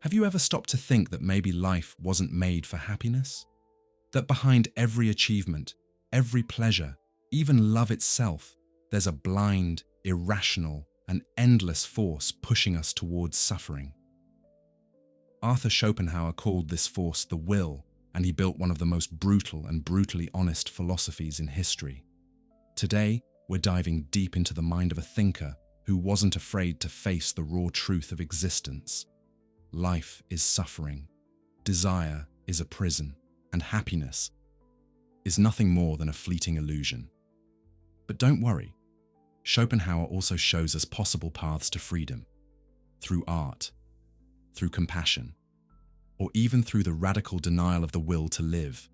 Have you ever stopped to think that maybe life wasn't made for happiness? That behind every achievement, every pleasure, even love itself, there's a blind, irrational, and endless force pushing us towards suffering. Arthur Schopenhauer called this force the will, and he built one of the most brutal and brutally honest philosophies in history. Today, we're diving deep into the mind of a thinker who wasn't afraid to face the raw truth of existence. Life is suffering, desire is a prison, and happiness is nothing more than a fleeting illusion. But don't worry, Schopenhauer also shows us possible paths to freedom, through art, through compassion, or even through the radical denial of the will to live.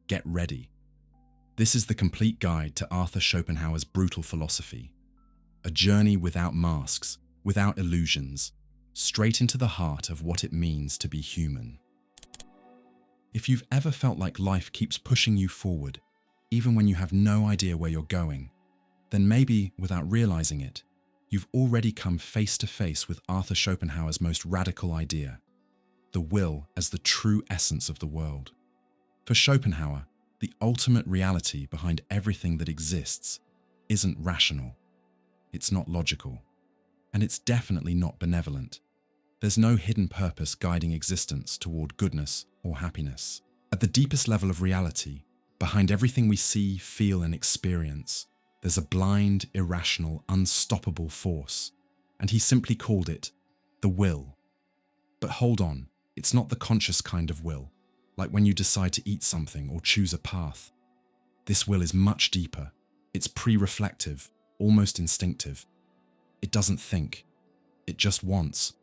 Get ready. This is the complete guide to Arthur Schopenhauer's brutal philosophy, a journey without masks, without illusions, straight into the heart of what it means to be human. If you've ever felt like life keeps pushing you forward, even when you have no idea where you're going, then maybe, without realizing it, you've already come face to face with Arthur Schopenhauer's most radical idea, the will as the true essence of the world. For Schopenhauer, the ultimate reality behind everything that exists isn't rational, it's not logical, and it's definitely not benevolent. There's no hidden purpose guiding existence toward goodness or happiness. At the deepest level of reality, behind everything we see, feel, and experience, there's a blind, irrational, unstoppable force, and he simply called it the will. But hold on, it's not the conscious kind of will, like when you decide to eat something or choose a path. This will is much deeper. It's pre-reflective, almost instinctive. It doesn't think, it just wants.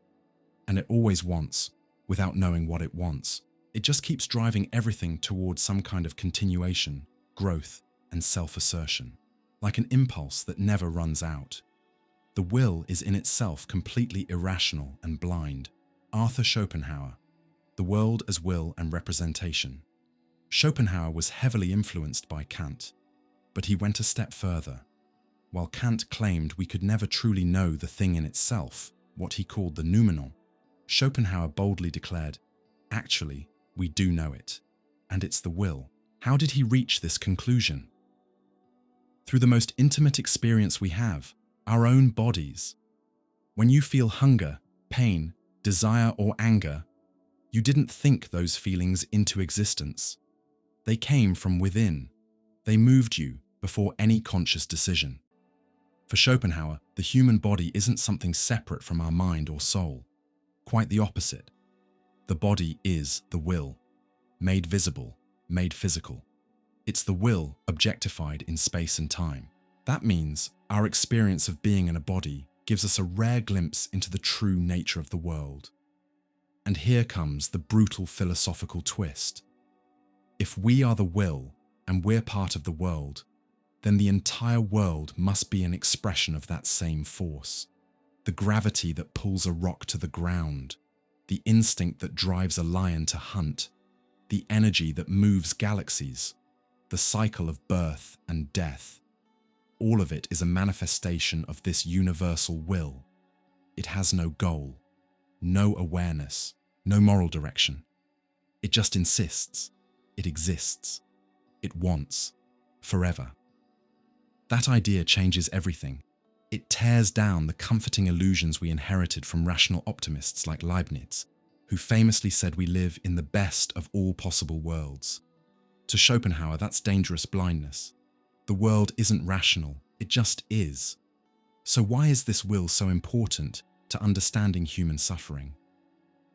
And it always wants, without knowing what it wants. It just keeps driving everything towards some kind of continuation, growth, and self-assertion, like an impulse that never runs out. The will is in itself completely irrational and blind. Arthur Schopenhauer, The World as Will and Representation. Schopenhauer was heavily influenced by Kant, but he went a step further. While Kant claimed we could never truly know the thing in itself, what he called the noumenon, Schopenhauer boldly declared, actually, we do know it, and it's the will. How did he reach this conclusion? Through the most intimate experience we have, our own bodies. When you feel hunger, pain, desire, or anger, you didn't think those feelings into existence. They came from within. They moved you before any conscious decision. For Schopenhauer, the human body isn't something separate from our mind or soul. Quite the opposite. The body is the will, made visible, made physical. It's the will objectified in space and time. That means our experience of being in a body gives us a rare glimpse into the true nature of the world. And here comes the brutal philosophical twist. If we are the will and we're part of the world, then the entire world must be an expression of that same force. The gravity that pulls a rock to the ground, the instinct that drives a lion to hunt, the energy that moves galaxies, the cycle of birth and death. All of it is a manifestation of this universal will. It has no goal, no awareness, no moral direction. It just insists, it exists, it wants, forever. That idea changes everything. It tears down the comforting illusions we inherited from rational optimists like Leibniz, who famously said we live in the best of all possible worlds. To Schopenhauer, that's dangerous blindness. The world isn't rational, it just is. So why is this will so important to understanding human suffering?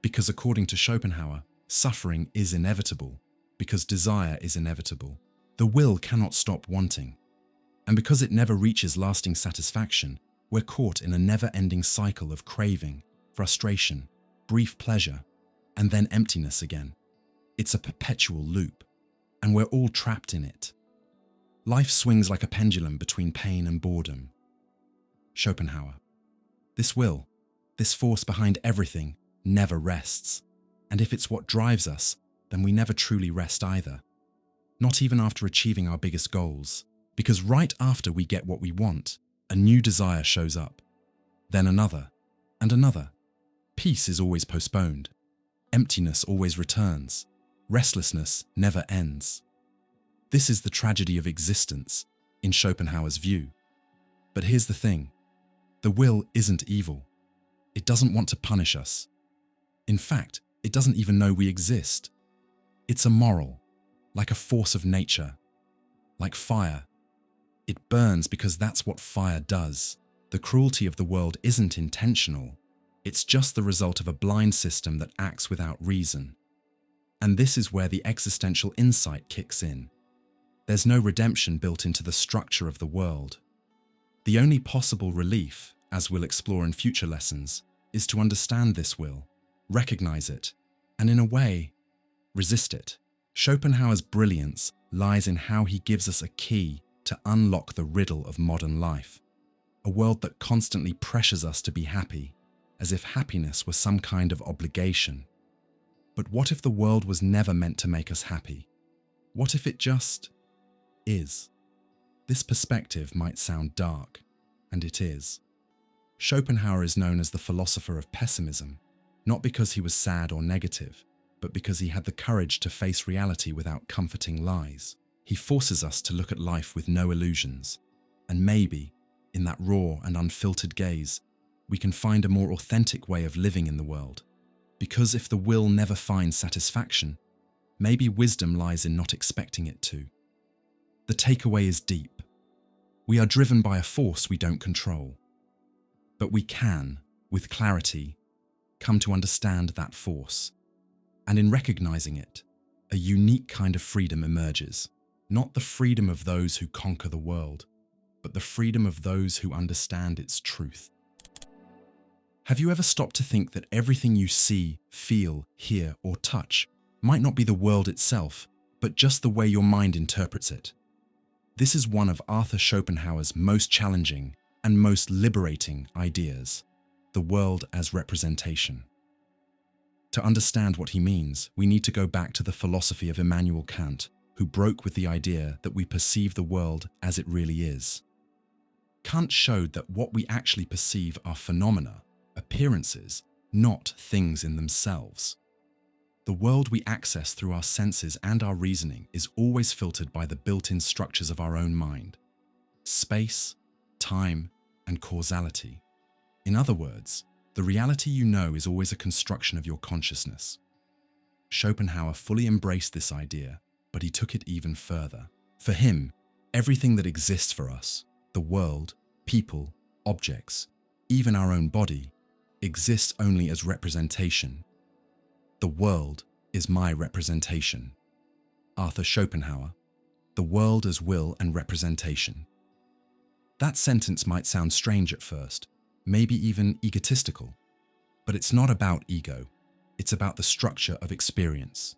Because according to Schopenhauer, suffering is inevitable, because desire is inevitable. The will cannot stop wanting. And because it never reaches lasting satisfaction, we're caught in a never-ending cycle of craving, frustration, brief pleasure, and then emptiness again. It's a perpetual loop, and we're all trapped in it. Life swings like a pendulum between pain and boredom. Schopenhauer. This will, this force behind everything, never rests. And if it's what drives us, then we never truly rest either. Not even after achieving our biggest goals. Because right after we get what we want, a new desire shows up. Then another, and another. Peace is always postponed. Emptiness always returns. Restlessness never ends. This is the tragedy of existence, in Schopenhauer's view. But here's the thing. The will isn't evil. It doesn't want to punish us. In fact, it doesn't even know we exist. It's immoral, like a force of nature, like fire. It burns because that's what fire does. The cruelty of the world isn't intentional. It's just the result of a blind system that acts without reason. And this is where the existential insight kicks in. There's no redemption built into the structure of the world. The only possible relief, as we'll explore in future lessons, is to understand this will, recognize it, and in a way, resist it. Schopenhauer's brilliance lies in how he gives us a key to unlock the riddle of modern life, a world that constantly pressures us to be happy, as if happiness were some kind of obligation. But what if the world was never meant to make us happy? What if it just is? This perspective might sound dark, and it is. Schopenhauer is known as the philosopher of pessimism, not because he was sad or negative, but because he had the courage to face reality without comforting lies. He forces us to look at life with no illusions, and maybe, in that raw and unfiltered gaze, we can find a more authentic way of living in the world. Because if the will never finds satisfaction, maybe wisdom lies in not expecting it to. The takeaway is deep. We are driven by a force we don't control. But we can, with clarity, come to understand that force. And in recognizing it, a unique kind of freedom emerges. Not the freedom of those who conquer the world, but the freedom of those who understand its truth. Have you ever stopped to think that everything you see, feel, hear, or touch might not be the world itself, but just the way your mind interprets it? This is one of Arthur Schopenhauer's most challenging and most liberating ideas, the world as representation. To understand what he means, we need to go back to the philosophy of Immanuel Kant, who broke with the idea that we perceive the world as it really is. Kant showed that what we actually perceive are phenomena, appearances, not things in themselves. The world we access through our senses and our reasoning is always filtered by the built-in structures of our own mind: space, time, and causality. In other words, the reality you know is always a construction of your consciousness. Schopenhauer fully embraced this idea, but he took it even further. For him, everything that exists for us, the world, people, objects, even our own body, exists only as representation. The world is my representation. Arthur Schopenhauer, The World as Will and Representation. That sentence might sound strange at first, maybe even egotistical, but it's not about ego. It's about the structure of experience.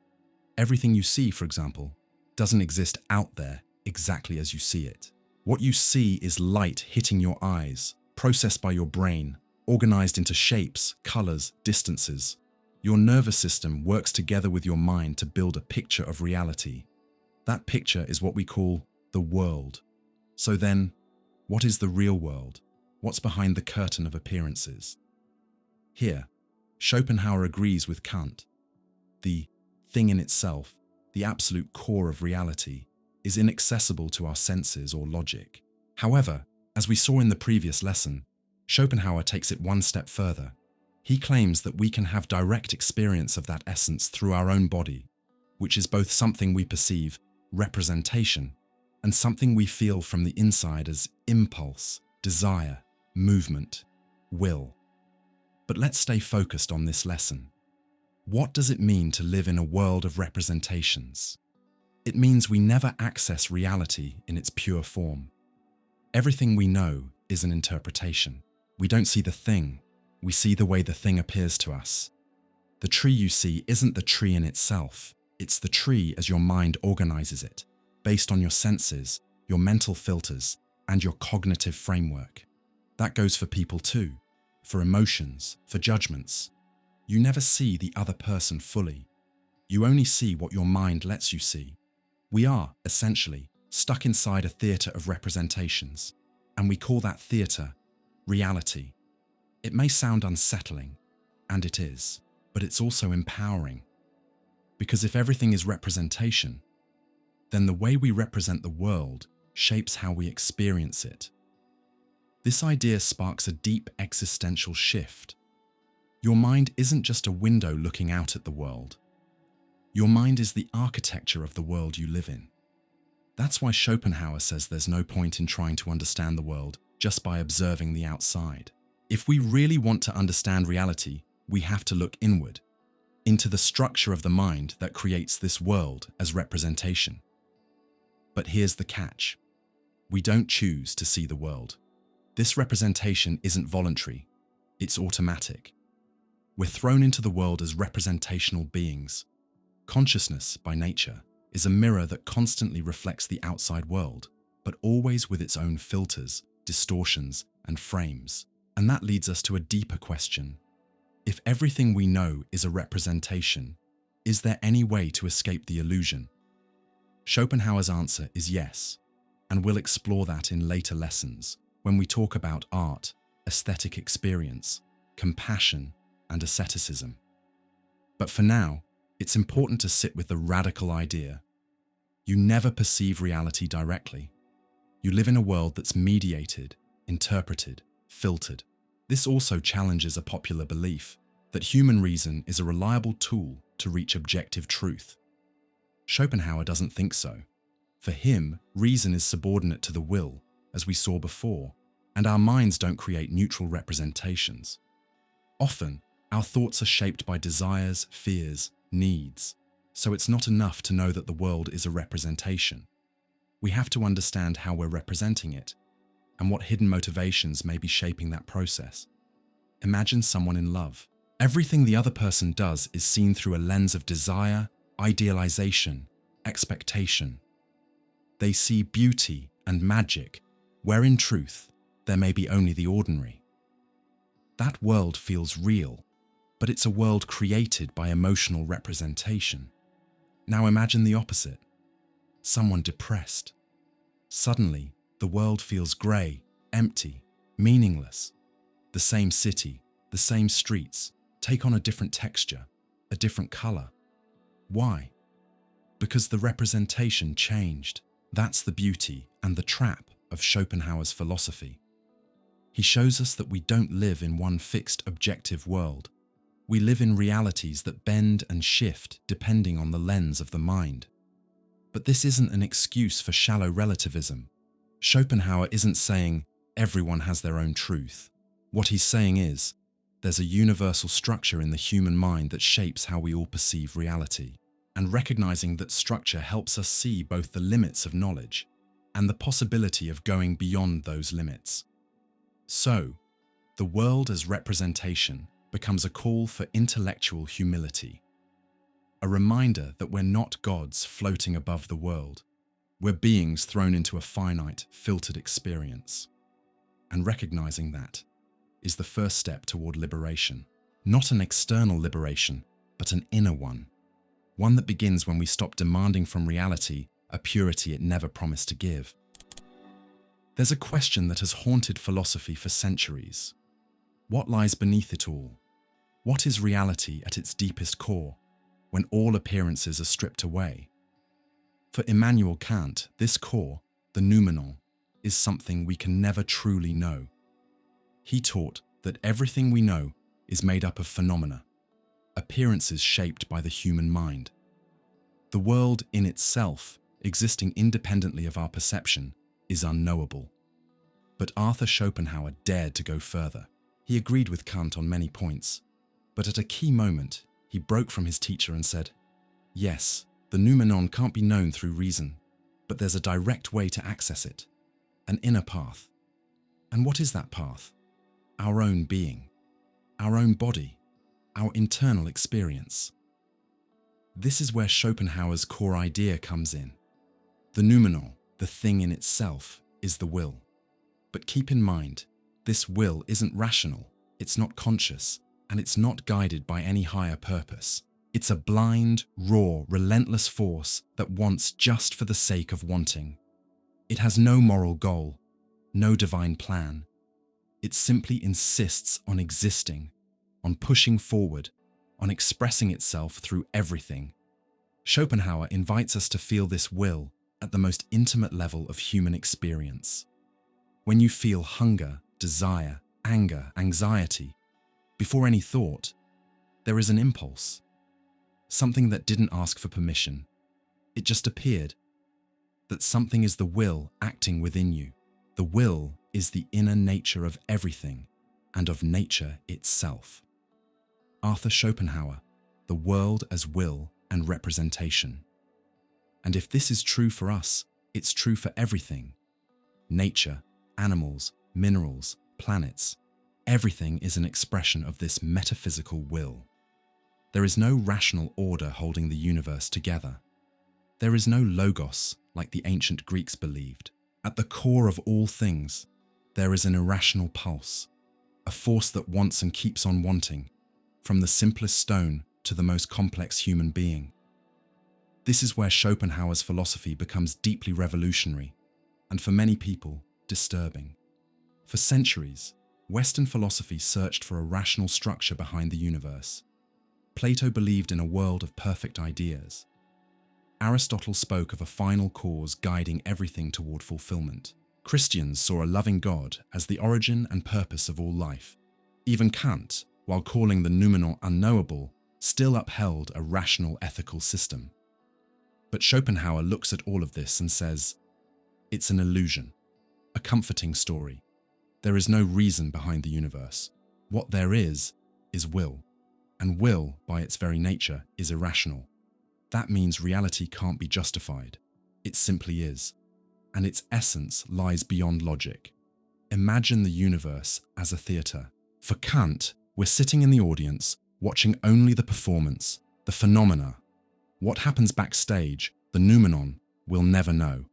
Everything you see, for example, doesn't exist out there exactly as you see it. What you see is light hitting your eyes, processed by your brain, organized into shapes, colors, distances. Your nervous system works together with your mind to build a picture of reality. That picture is what we call the world. So then, what is the real world? What's behind the curtain of appearances? Here, Schopenhauer agrees with Kant. The thing in itself, the absolute core of reality, is inaccessible to our senses or logic. However, as we saw in the previous lesson, Schopenhauer takes it one step further. He claims that we can have direct experience of that essence through our own body, which is both something we perceive, representation, and something we feel from the inside as impulse, desire, movement, will. But let's stay focused on this lesson. What does it mean to live in a world of representations? It means we never access reality in its pure form. Everything we know is an interpretation. We don't see the thing, we see the way the thing appears to us. The tree you see isn't the tree in itself, it's the tree as your mind organizes it, based on your senses, your mental filters, and your cognitive framework. That goes for people too, for emotions, for judgments. You never see the other person fully. You only see what your mind lets you see. We are, essentially, stuck inside a theater of representations, and we call that theater reality. It may sound unsettling, and it is, but but it's also empowering. Because if everything is representation, then the way we represent the world shapes how we experience it. This idea sparks a deep existential shift. Your mind isn't just a window looking out at the world. Your mind is the architecture of the world you live in. That's why Schopenhauer says there's no point in trying to understand the world just by observing the outside. If we really want to understand reality, we have to look inward, into the structure of the mind that creates this world as representation. But here's the catch. We don't choose to see the world. This representation isn't voluntary, it's automatic. We're thrown into the world as representational beings. Consciousness, by nature, is a mirror that constantly reflects the outside world, but always with its own filters, distortions, and frames. And that leads us to a deeper question. If everything we know is a representation, is there any way to escape the illusion? Schopenhauer's answer is yes, and we'll explore that in later lessons when we talk about art, aesthetic experience, compassion, and asceticism. But for now, it's important to sit with the radical idea. You never perceive reality directly. You live in a world that's mediated, interpreted, filtered. This also challenges a popular belief that human reason is a reliable tool to reach objective truth. Schopenhauer doesn't think so. For him, reason is subordinate to the will, as we saw before, and our minds don't create neutral representations. Often, our thoughts are shaped by desires, fears, needs, so it's not enough to know that the world is a representation. We have to understand how we're representing it, and what hidden motivations may be shaping that process. Imagine someone in love. Everything the other person does is seen through a lens of desire, idealization, expectation. They see beauty and magic, where in truth, there may be only the ordinary. That world feels real, but it's a world created by emotional representation. Now imagine the opposite. Someone depressed. Suddenly, the world feels grey, empty, meaningless. The same city, the same streets, take on a different texture, a different colour. Why? Because the representation changed. That's the beauty and the trap of Schopenhauer's philosophy. He shows us that we don't live in one fixed objective world. We live in realities that bend and shift depending on the lens of the mind. But this isn't an excuse for shallow relativism. Schopenhauer isn't saying everyone has their own truth. What he's saying is, there's a universal structure in the human mind that shapes how we all perceive reality, and recognizing that structure helps us see both the limits of knowledge and the possibility of going beyond those limits. So, the world as representation becomes a call for intellectual humility, a reminder that we're not gods floating above the world. We're beings thrown into a finite, filtered experience. And recognizing that is the first step toward liberation. Not an external liberation, but an inner one. One that begins when we stop demanding from reality a purity it never promised to give. There's a question that has haunted philosophy for centuries. What lies beneath it all? What is reality at its deepest core, when all appearances are stripped away? For Immanuel Kant, this core, the noumenon, is something we can never truly know. He taught that everything we know is made up of phenomena, appearances shaped by the human mind. The world in itself, existing independently of our perception, is unknowable. But Arthur Schopenhauer dared to go further. He agreed with Kant on many points, but at a key moment, he broke from his teacher and said, yes, the noumenon can't be known through reason, but there's a direct way to access it, an inner path. And what is that path? Our own being, our own body, our internal experience. This is where Schopenhauer's core idea comes in. The noumenon, the thing in itself, is the will. But keep in mind, this will isn't rational, it's not conscious, and it's not guided by any higher purpose. It's a blind, raw, relentless force that wants just for the sake of wanting. It has no moral goal, no divine plan. It simply insists on existing, on pushing forward, on expressing itself through everything. Schopenhauer invites us to feel this will at the most intimate level of human experience. When you feel hunger, desire, anger, anxiety, before any thought, there is an impulse. Something that didn't ask for permission. It just appeared. That something is the will acting within you. The will is the inner nature of everything and of nature itself. Arthur Schopenhauer, The World as Will and Representation. And if this is true for us, it's true for everything. Nature, animals, minerals, planets, everything is an expression of this metaphysical will. There is no rational order holding the universe together. There is no logos, like the ancient Greeks believed. At the core of all things, there is an irrational pulse, a force that wants and keeps on wanting, from the simplest stone to the most complex human being. This is where Schopenhauer's philosophy becomes deeply revolutionary, and for many people, disturbing. For centuries, Western philosophy searched for a rational structure behind the universe. Plato believed in a world of perfect ideas. Aristotle spoke of a final cause guiding everything toward fulfillment. Christians saw a loving God as the origin and purpose of all life. Even Kant, while calling the noumenon unknowable, still upheld a rational ethical system. But Schopenhauer looks at all of this and says, it's an illusion, a comforting story. There is no reason behind the universe. What there is will. And will, by its very nature, is irrational. That means reality can't be justified. It simply is. And its essence lies beyond logic. Imagine the universe as a theatre. For Kant, we're sitting in the audience, watching only the performance, the phenomena. What happens backstage, the noumenon, we'll never know.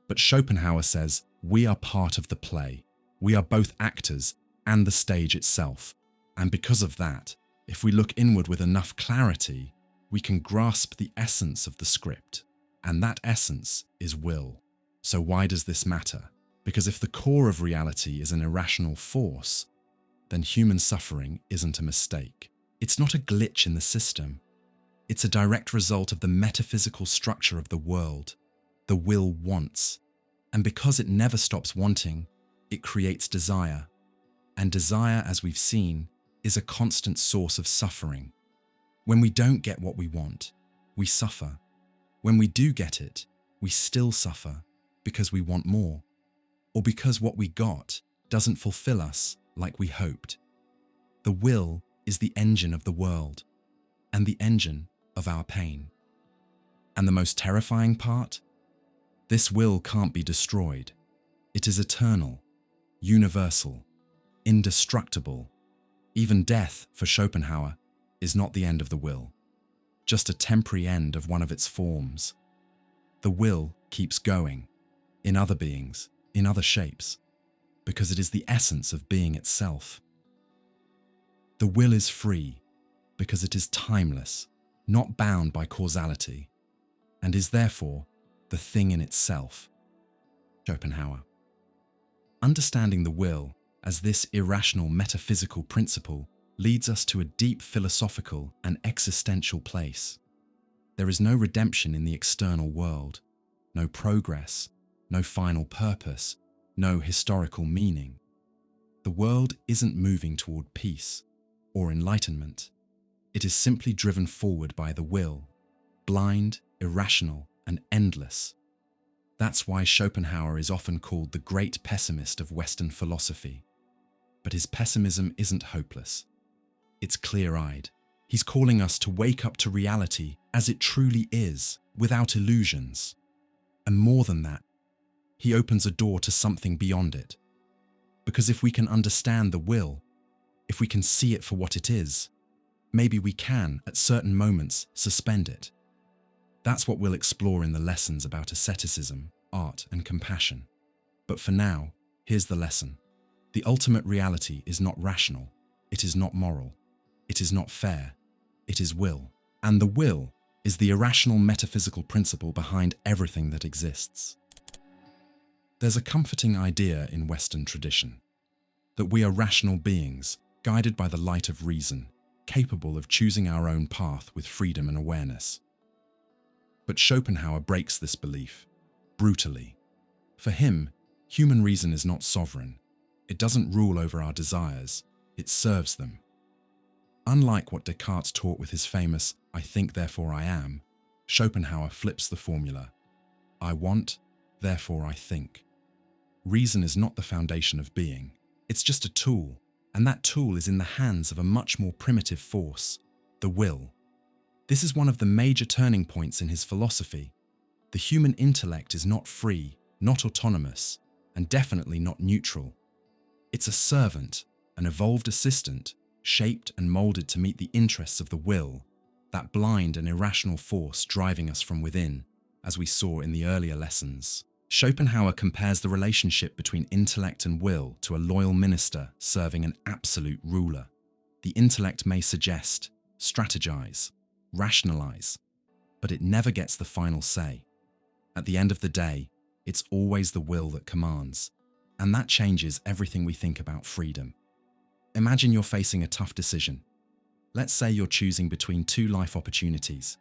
But Schopenhauer says we are part of the play. We are both actors and the stage itself. And because of that, if we look inward with enough clarity, we can grasp the essence of the script. And that essence is will. So why does this matter? Because if the core of reality is an irrational force, then human suffering isn't a mistake. It's not a glitch in the system. It's a direct result of the metaphysical structure of the world. The will wants. And because it never stops wanting, it creates desire. And desire, as we've seen, is a constant source of suffering. When we don't get what we want, we suffer. When we do get it, we still suffer because we want more, or because what we got doesn't fulfill us like we hoped. The will is the engine of the world, and the engine of our pain. And the most terrifying part? This will can't be destroyed. It is eternal, universal, indestructible. Even death, for Schopenhauer, is not the end of the will, just a temporary end of one of its forms. The will keeps going, in other beings, in other shapes, because it is the essence of being itself. The will is free, because it is timeless, not bound by causality, and is therefore the thing in itself. Schopenhauer. Understanding the will as this irrational metaphysical principle leads us to a deep philosophical and existential place. There is no redemption in the external world, no progress, no final purpose, no historical meaning. The world isn't moving toward peace or enlightenment. It is simply driven forward by the will, blind, irrational, and endless. That's why Schopenhauer is often called the great pessimist of Western philosophy. But his pessimism isn't hopeless. It's clear-eyed. He's calling us to wake up to reality as it truly is, without illusions. And more than that, he opens a door to something beyond it. Because if we can understand the will, if we can see it for what it is, maybe we can, at certain moments, suspend it. That's what we'll explore in the lessons about asceticism, art, and compassion. But for now, here's the lesson. The ultimate reality is not rational. It is not moral. It is not fair. It is will. And the will is the irrational metaphysical principle behind everything that exists. There's a comforting idea in Western tradition that we are rational beings, guided by the light of reason, capable of choosing our own path with freedom and awareness. But Schopenhauer breaks this belief, brutally. For him, human reason is not sovereign. It doesn't rule over our desires, it serves them. Unlike what Descartes taught with his famous "I think, therefore I am," Schopenhauer flips the formula. I want, therefore I think. Reason is not the foundation of being. It's just a tool, and that tool is in the hands of a much more primitive force, the will. This is one of the major turning points in his philosophy. The human intellect is not free, not autonomous, and definitely not neutral. It's a servant, an evolved assistant, shaped and molded to meet the interests of the will, that blind and irrational force driving us from within, as we saw in the earlier lessons. Schopenhauer compares the relationship between intellect and will to a loyal minister serving an absolute ruler. The intellect may suggest, strategize, rationalize, but it never gets the final say. At the end of the day, it's always the will that commands, and that changes everything we think about freedom. Imagine you're facing a tough decision. Let's say you're choosing between two life opportunities.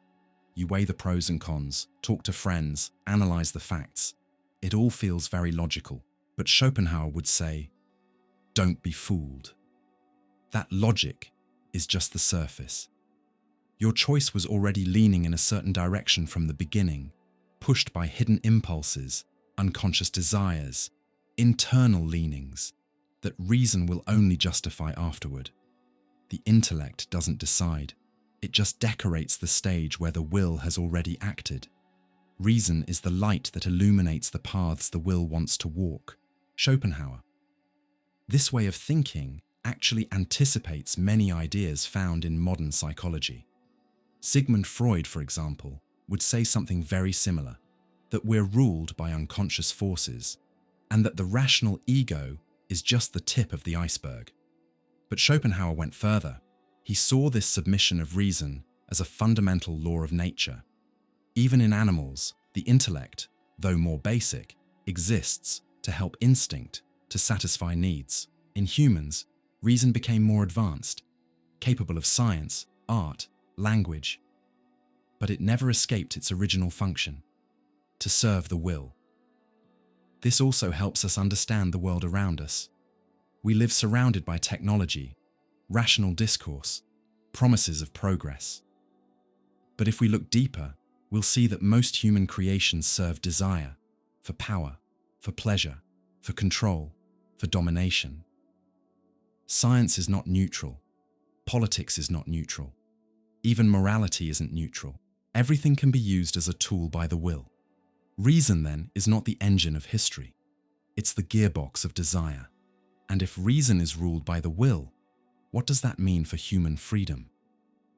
You weigh the pros and cons, talk to friends, analyze the facts. It all feels very logical, but Schopenhauer would say, don't be fooled. That logic is just the surface. Your choice was already leaning in a certain direction from the beginning, pushed by hidden impulses, unconscious desires, internal leanings that reason will only justify afterward. The intellect doesn't decide. It just decorates the stage where the will has already acted. Reason is the light that illuminates the paths the will wants to walk. Schopenhauer. This way of thinking actually anticipates many ideas found in modern psychology. Sigmund Freud, for example, would say something very similar, that we're ruled by unconscious forces, and that the rational ego is just the tip of the iceberg. But Schopenhauer went further. He saw this submission of reason as a fundamental law of nature. Even in animals, the intellect, though more basic, exists to help instinct, to satisfy needs. In humans, reason became more advanced, capable of science, art, language. But it never escaped its original function, to serve the will. This also helps us understand the world around us. We live surrounded by technology, rational discourse, promises of progress. But if we look deeper, we'll see that most human creations serve desire, for power, for pleasure, for control, for domination. Science is not neutral. Politics is not neutral. Even morality isn't neutral. Everything can be used as a tool by the will. Reason, then, is not the engine of history. It's the gearbox of desire. And if reason is ruled by the will, what does that mean for human freedom?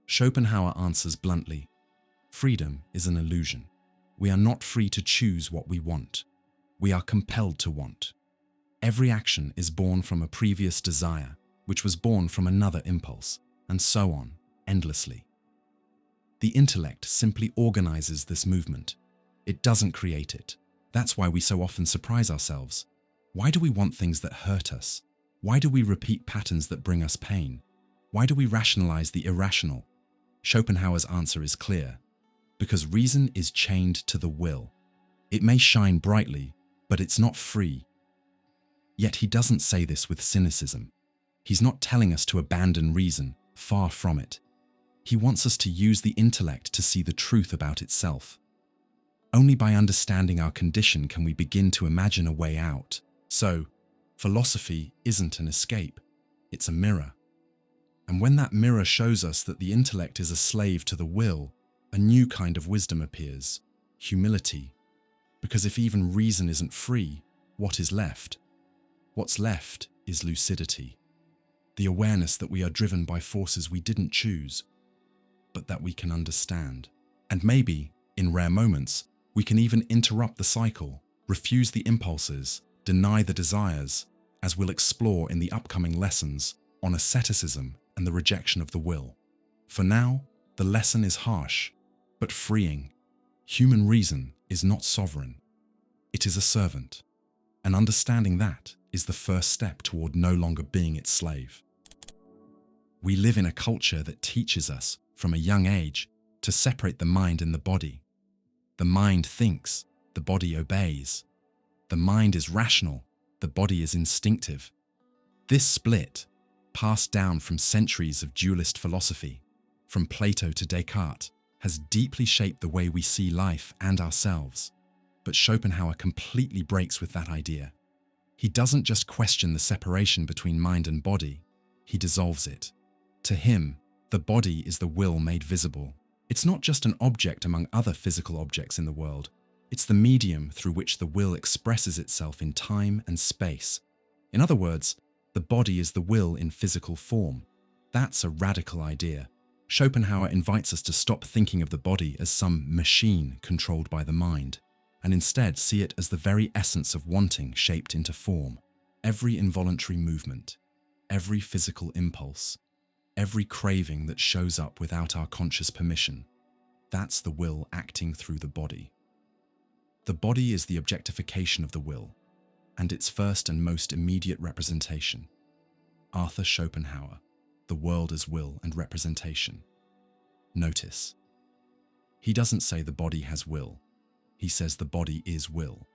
Schopenhauer answers bluntly, freedom is an illusion. We are not free to choose what we want. We are compelled to want. Every action is born from a previous desire, which was born from another impulse, and so on, endlessly. The intellect simply organizes this movement. It doesn't create it. That's why we so often surprise ourselves. Why do we want things that hurt us? Why do we repeat patterns that bring us pain? Why do we rationalize the irrational? Schopenhauer's answer is clear. Because reason is chained to the will. It may shine brightly, but it's not free. Yet he doesn't say this with cynicism. He's not telling us to abandon reason, far from it. He wants us to use the intellect to see the truth about itself. Only by understanding our condition can we begin to imagine a way out. So, philosophy isn't an escape, it's a mirror. And when that mirror shows us that the intellect is a slave to the will, a new kind of wisdom appears, humility. Because if even reason isn't free, what is left? What's left is lucidity, the awareness that we are driven by forces we didn't choose, but that we can understand. And maybe, in rare moments, we can even interrupt the cycle, refuse the impulses, deny the desires, as we'll explore in the upcoming lessons on asceticism and the rejection of the will. For now, the lesson is harsh, but freeing. Human reason is not sovereign. It is a servant. And understanding that is the first step toward no longer being its slave. We live in a culture that teaches us, from a young age, to separate the mind and the body. The mind thinks, the body obeys. The mind is rational, the body is instinctive. This split, passed down from centuries of dualist philosophy, from Plato to Descartes, has deeply shaped the way we see life and ourselves. But Schopenhauer completely breaks with that idea. He doesn't just question the separation between mind and body, he dissolves it. To him, the body is the will made visible. It's not just an object among other physical objects in the world. It's the medium through which the will expresses itself in time and space. In other words, the body is the will in physical form. That's a radical idea. Schopenhauer invites us to stop thinking of the body as some machine controlled by the mind, and instead see it as the very essence of wanting shaped into form. Every involuntary movement, every physical impulse, every craving that shows up without our conscious permission, that's the will acting through the body. The body is the objectification of the will, and its first and most immediate representation. Arthur Schopenhauer, The World as Will and Representation. Notice, he doesn't say the body has will, he says the body is will.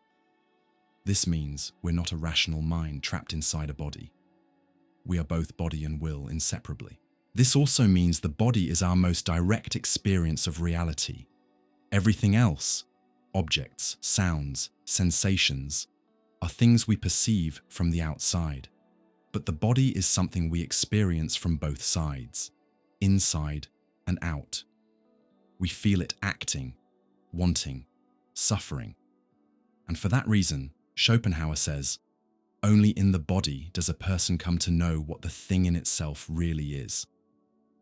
This means we're not a rational mind trapped inside a body. We are both body and will inseparably. This also means the body is our most direct experience of reality. Everything else, objects, sounds, sensations, are things we perceive from the outside. But the body is something we experience from both sides, inside and out. We feel it acting, wanting, suffering. And for that reason, Schopenhauer says, only in the body does a person come to know what the thing in itself really is.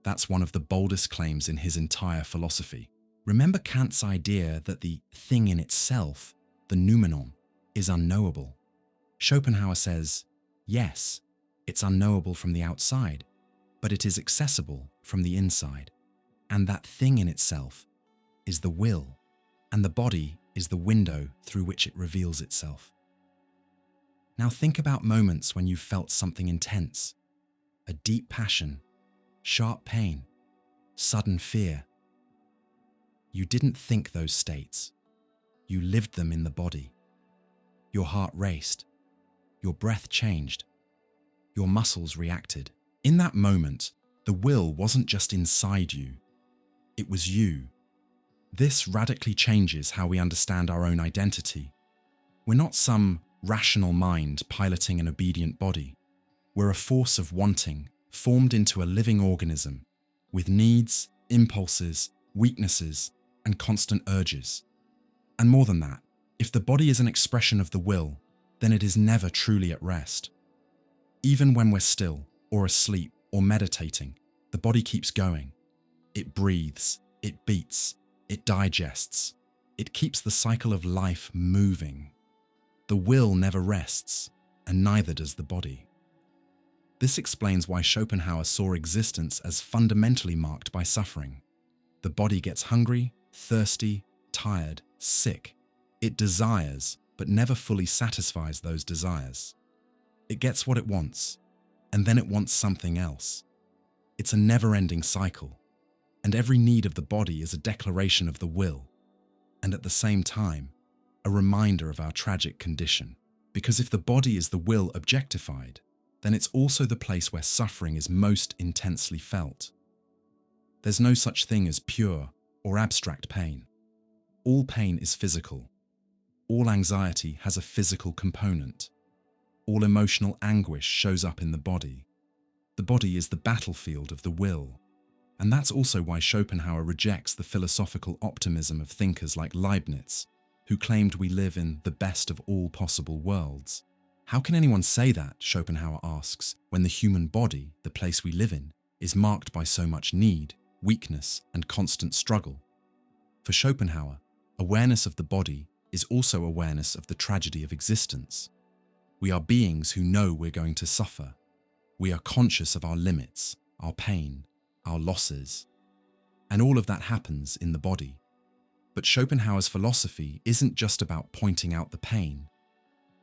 That's one of the boldest claims in his entire philosophy. Remember Kant's idea that the thing in itself, the noumenon, is unknowable. Schopenhauer says, yes, it's unknowable from the outside, but it is accessible from the inside. And that thing in itself is the will, and the body is the window through which it reveals itself. Now think about moments when you felt something intense, a deep passion, sharp pain, sudden fear. You didn't think those states. You lived them in the body. Your heart raced. Your breath changed. Your muscles reacted. In that moment, the will wasn't just inside you. It was you. This radically changes how we understand our own identity. We're not some rational mind piloting an obedient body. We're a force of wanting, formed into a living organism, with needs, impulses, weaknesses, and constant urges. And more than that, if the body is an expression of the will, then it is never truly at rest. Even when we're still, or asleep, or meditating, the body keeps going. It breathes, it beats, it digests. It keeps the cycle of life moving. The will never rests, and neither does the body. This explains why Schopenhauer saw existence as fundamentally marked by suffering. The body gets hungry, thirsty, tired, sick. It desires, but never fully satisfies those desires. It gets what it wants, and then it wants something else. It's a never-ending cycle, and every need of the body is a declaration of the will, and at the same time, a reminder of our tragic condition. Because if the body is the will objectified, then it's also the place where suffering is most intensely felt. There's no such thing as pure or abstract pain. All pain is physical. All anxiety has a physical component. All emotional anguish shows up in the body. The body is the battlefield of the will. And that's also why Schopenhauer rejects the philosophical optimism of thinkers like Leibniz, who claimed we live in the best of all possible worlds. How can anyone say that, Schopenhauer asks, when the human body, the place we live in, is marked by so much need, weakness, and constant struggle? For Schopenhauer, awareness of the body is also awareness of the tragedy of existence. We are beings who know we're going to suffer. We are conscious of our limits, our pain, our losses. And all of that happens in the body. But Schopenhauer's philosophy isn't just about pointing out the pain.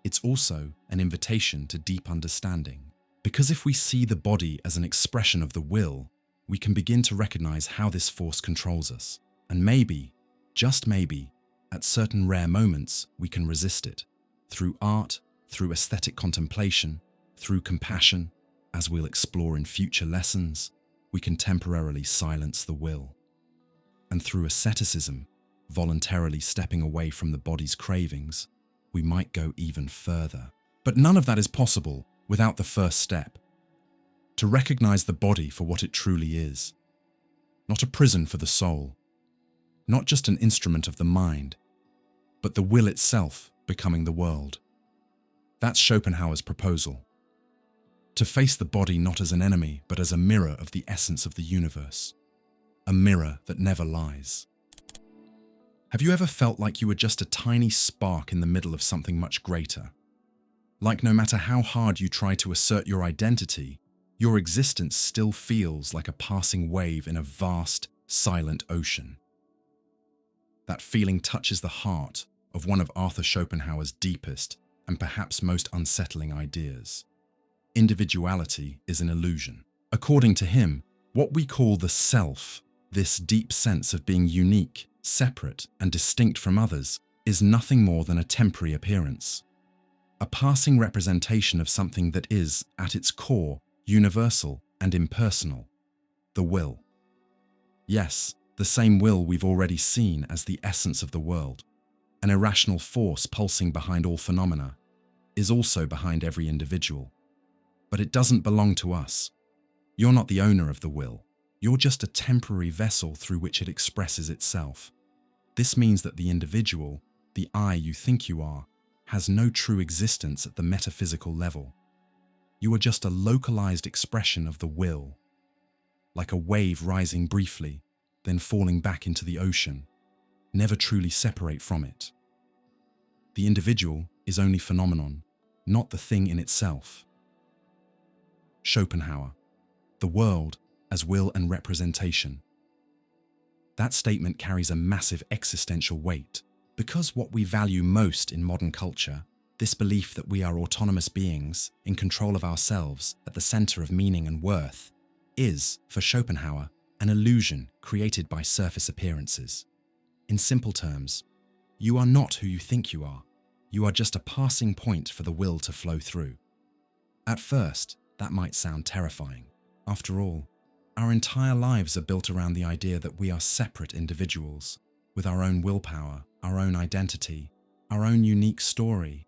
It's also an invitation to deep understanding. Because if we see the body as an expression of the will, we can begin to recognize how this force controls us. And maybe, just maybe, at certain rare moments, we can resist it. Through art, through aesthetic contemplation, through compassion, as we'll explore in future lessons, we can temporarily silence the will. And through asceticism, voluntarily stepping away from the body's cravings, we might go even further. But none of that is possible without the first step: to recognize the body for what it truly is. Not a prison for the soul, not just an instrument of the mind, but the will itself becoming the world. That's Schopenhauer's proposal. To face the body not as an enemy, but as a mirror of the essence of the universe. A mirror that never lies. Have you ever felt like you were just a tiny spark in the middle of something much greater? Like no matter how hard you try to assert your identity, your existence still feels like a passing wave in a vast, silent ocean. That feeling touches the heart of one of Arthur Schopenhauer's deepest and perhaps most unsettling ideas. Individuality is an illusion. According to him, what we call the self, this deep sense of being unique, separate, and distinct from others, is nothing more than a temporary appearance. A passing representation of something that is, at its core, universal and impersonal: the will. Yes, the same will we've already seen as the essence of the world, an irrational force pulsing behind all phenomena, is also behind every individual. But it doesn't belong to us. You're not the owner of the will. You're just a temporary vessel through which it expresses itself. This means that the individual, the I you think you are, has no true existence at the metaphysical level. You are just a localized expression of the will, like a wave rising briefly, then falling back into the ocean, never truly separate from it. The individual is only phenomenon, not the thing in itself. Schopenhauer, the world as will and representation. That statement carries a massive existential weight, because what we value most in modern culture, this belief that we are autonomous beings in control of ourselves at the center of meaning and worth, is, for Schopenhauer, an illusion created by surface appearances. In simple terms, you are not who you think you are. You are just a passing point for the will to flow through. At first, that might sound terrifying. After all, our entire lives are built around the idea that we are separate individuals, with our own willpower, our own identity, our own unique story.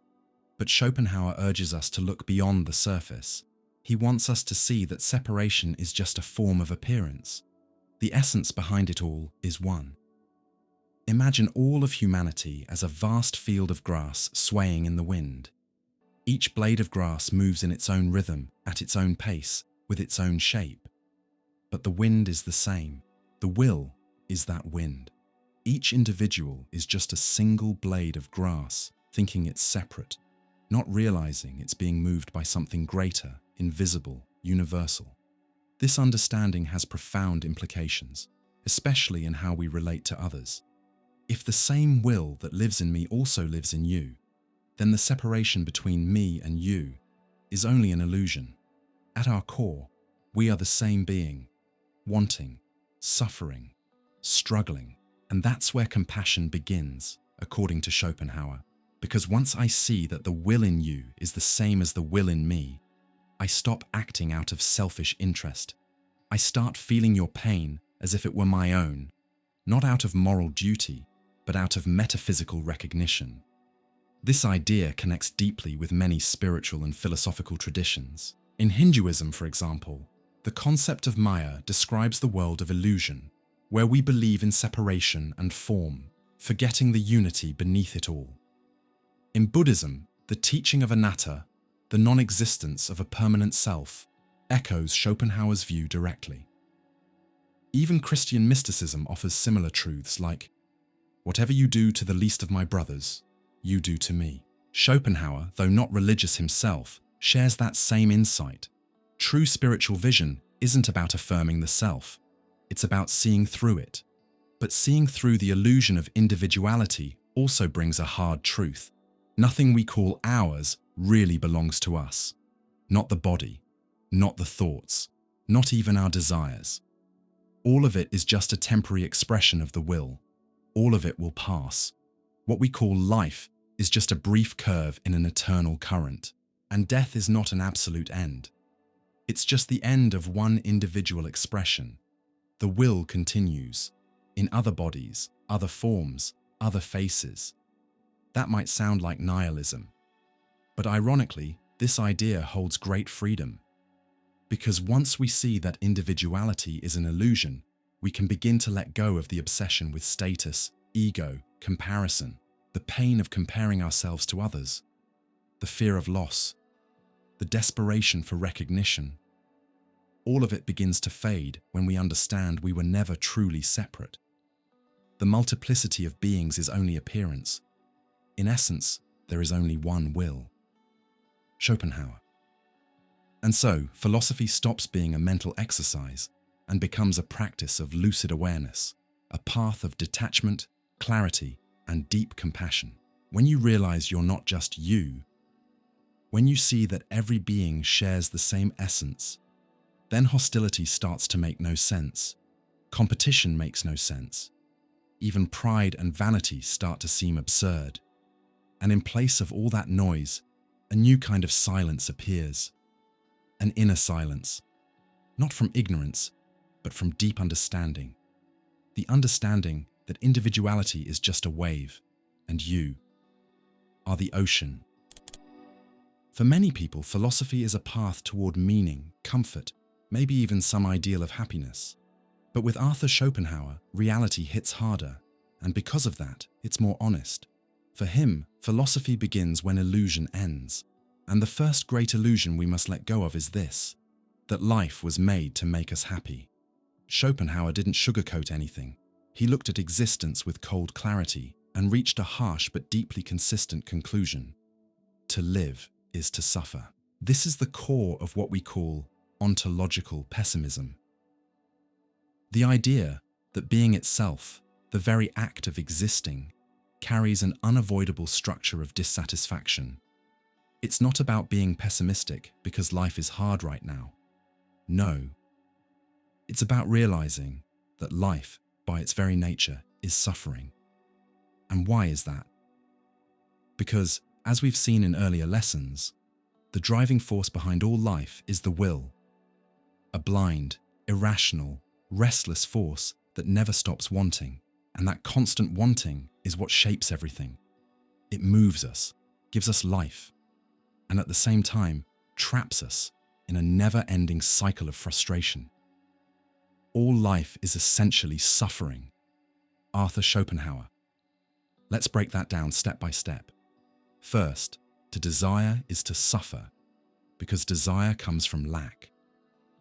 But Schopenhauer urges us to look beyond the surface. He wants us to see that separation is just a form of appearance. The essence behind it all is one. Imagine all of humanity as a vast field of grass swaying in the wind. Each blade of grass moves in its own rhythm, at its own pace, with its own shape. But the wind is the same. The will is that wind. Each individual is just a single blade of grass, thinking it's separate, not realizing it's being moved by something greater, invisible, universal. This understanding has profound implications, especially in how we relate to others. If the same will that lives in me also lives in you, then the separation between me and you is only an illusion. At our core, we are the same being, wanting, suffering, struggling, and that's where compassion begins, according to Schopenhauer. Because once I see that the will in you is the same as the will in me, I stop acting out of selfish interest. I start feeling your pain as if it were my own, not out of moral duty, but out of metaphysical recognition. This idea connects deeply with many spiritual and philosophical traditions. In Hinduism, for example, the concept of Maya describes the world of illusion, where we believe in separation and form, forgetting the unity beneath it all. In Buddhism, the teaching of anatta, the non-existence of a permanent self, echoes Schopenhauer's view directly. Even Christian mysticism offers similar truths like, "Whatever you do to the least of my brothers, you do to me." Schopenhauer, though not religious himself, shares that same insight. True spiritual vision isn't about affirming the self. It's about seeing through it. But seeing through the illusion of individuality also brings a hard truth. Nothing we call ours really belongs to us. Not the body, not the thoughts, not even our desires. All of it is just a temporary expression of the will. All of it will pass. What we call life is just a brief curve in an eternal current, and death is not an absolute end. It's just the end of one individual expression. The will continues, in other bodies, other forms, other faces. That might sound like nihilism, but ironically, this idea holds great freedom. Because once we see that individuality is an illusion, we can begin to let go of the obsession with status, ego, comparison, the pain of comparing ourselves to others, the fear of loss, the desperation for recognition. All of it begins to fade when we understand we were never truly separate. The multiplicity of beings is only appearance. In essence, there is only one will. Schopenhauer. And so, philosophy stops being a mental exercise and becomes a practice of lucid awareness, a path of detachment, clarity, and deep compassion. When you realize you're not just you, when you see that every being shares the same essence, then hostility starts to make no sense. Competition makes no sense. Even pride and vanity start to seem absurd. And in place of all that noise, a new kind of silence appears. An inner silence, not from ignorance, but from deep understanding. The understanding that individuality is just a wave, and you are the ocean. For many people, philosophy is a path toward meaning, comfort, maybe even some ideal of happiness. But with Arthur Schopenhauer, reality hits harder, and because of that, it's more honest. For him, philosophy begins when illusion ends. And the first great illusion we must let go of is this, that life was made to make us happy. Schopenhauer didn't sugarcoat anything. He looked at existence with cold clarity and reached a harsh but deeply consistent conclusion. To live is to suffer. This is the core of what we call ontological pessimism. The idea that being itself, the very act of existing, carries an unavoidable structure of dissatisfaction. It's not about being pessimistic because life is hard right now. No. It's about realizing that life, by its very nature, is suffering. And why is that? Because, as we've seen in earlier lessons, the driving force behind all life is the will, a blind, irrational, restless force that never stops wanting, and that constant wanting is what shapes everything. It moves us, gives us life, and at the same time traps us in a never-ending cycle of frustration. All life is essentially suffering. Arthur Schopenhauer. Let's break that down step by step. First, to desire is to suffer, because desire comes from lack.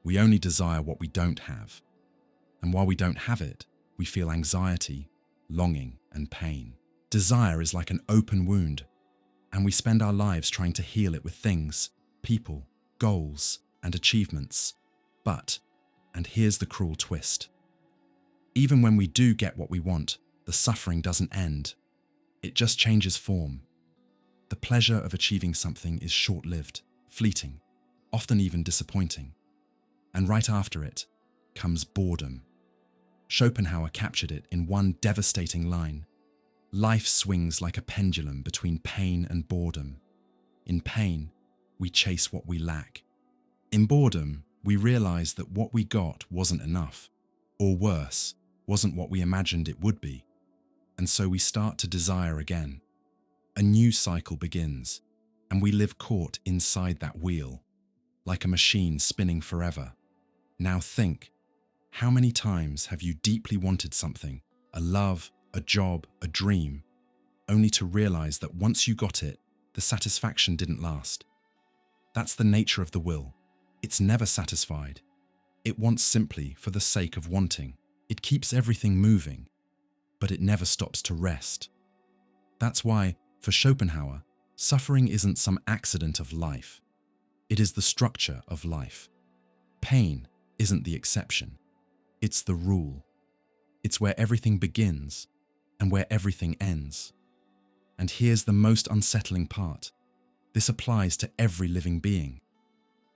We only desire what we don't have. And while we don't have it, we feel anxiety, longing, and pain. Desire is like an open wound, and we spend our lives trying to heal it with things, people, goals, and achievements. But, and here's the cruel twist, even when we do get what we want, the suffering doesn't end. It just changes form. The pleasure of achieving something is short-lived, fleeting, often even disappointing. And right after it comes boredom. Schopenhauer captured it in one devastating line. Life swings like a pendulum between pain and boredom. In pain, we chase what we lack. In boredom, we realize that what we got wasn't enough, or worse, wasn't what we imagined it would be. And so we start to desire again. A new cycle begins, and we live caught inside that wheel, like a machine spinning forever. Now think, how many times have you deeply wanted something, a love, a job, a dream, only to realize that once you got it, the satisfaction didn't last? That's the nature of the will. It's never satisfied. It wants simply for the sake of wanting. It keeps everything moving, but it never stops to rest. That's why, for Schopenhauer, suffering isn't some accident of life. It is the structure of life. Pain isn't the exception. It's the rule. It's where everything begins and where everything ends. And here's the most unsettling part. This applies to every living being.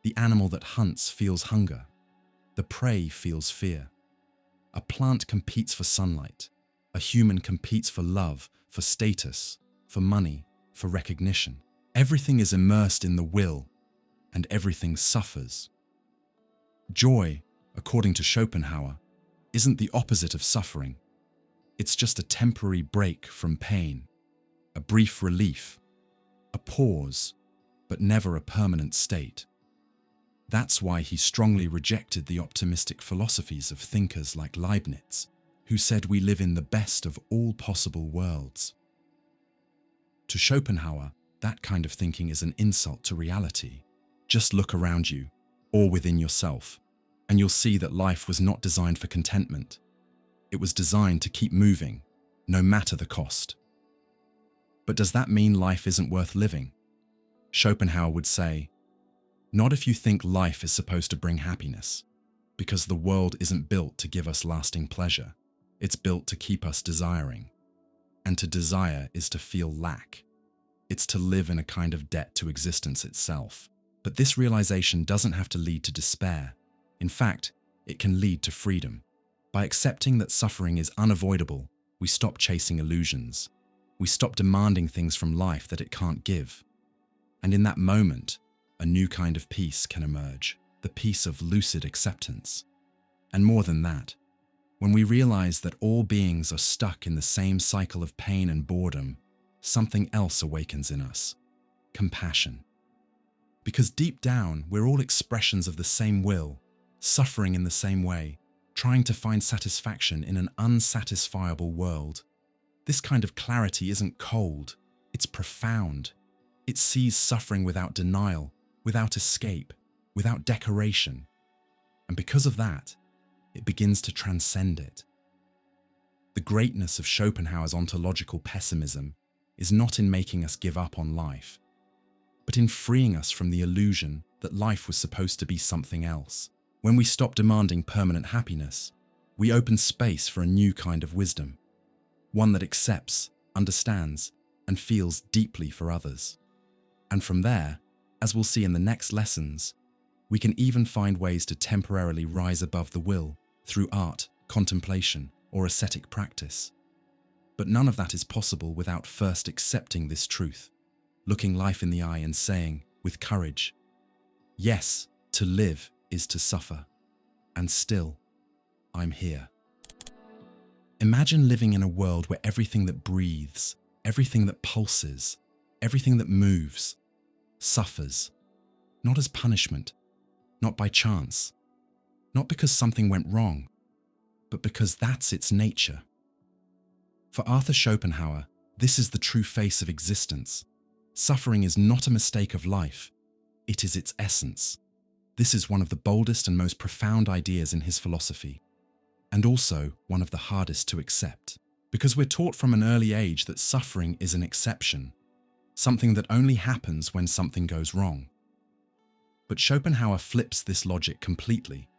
The animal that hunts feels hunger. The prey feels fear. A plant competes for sunlight. A human competes for love, for status, for money, for recognition. Everything is immersed in the will, and everything suffers. Joy, according to Schopenhauer, isn't the opposite of suffering. It's just a temporary break from pain, a brief relief, a pause, but never a permanent state. That's why he strongly rejected the optimistic philosophies of thinkers like Leibniz, who said we live in the best of all possible worlds. To Schopenhauer, that kind of thinking is an insult to reality. Just look around you, or within yourself, and you'll see that life was not designed for contentment. It was designed to keep moving, no matter the cost. But does that mean life isn't worth living? Schopenhauer would say, not if you think life is supposed to bring happiness, because the world isn't built to give us lasting pleasure. It's built to keep us desiring. And to desire is to feel lack. It's to live in a kind of debt to existence itself. But this realization doesn't have to lead to despair. In fact, it can lead to freedom. By accepting that suffering is unavoidable, we stop chasing illusions. We stop demanding things from life that it can't give. And in that moment, a new kind of peace can emerge, the peace of lucid acceptance. And more than that, when we realize that all beings are stuck in the same cycle of pain and boredom, something else awakens in us: compassion. Because deep down, we're all expressions of the same will, suffering in the same way, trying to find satisfaction in an unsatisfiable world. This kind of clarity isn't cold, it's profound. It sees suffering without denial, without escape, without decoration. And because of that, it begins to transcend it. The greatness of Schopenhauer's ontological pessimism is not in making us give up on life, but in freeing us from the illusion that life was supposed to be something else. When we stop demanding permanent happiness, we open space for a new kind of wisdom, one that accepts, understands, and feels deeply for others. And from there, as we'll see in the next lessons, we can even find ways to temporarily rise above the will through art, contemplation, or ascetic practice. But none of that is possible without first accepting this truth, looking life in the eye and saying, with courage, yes, to live is to suffer, and still, I'm here. Imagine living in a world where everything that breathes, everything that pulses, everything that moves, suffers, not as punishment, not by chance, not because something went wrong, but because that's its nature. For Arthur Schopenhauer, this is the true face of existence. Suffering is not a mistake of life, it is its essence. This is one of the boldest and most profound ideas in his philosophy, and also one of the hardest to accept, because we're taught from an early age that suffering is an exception, something that only happens when something goes wrong. But Schopenhauer flips this logic completely.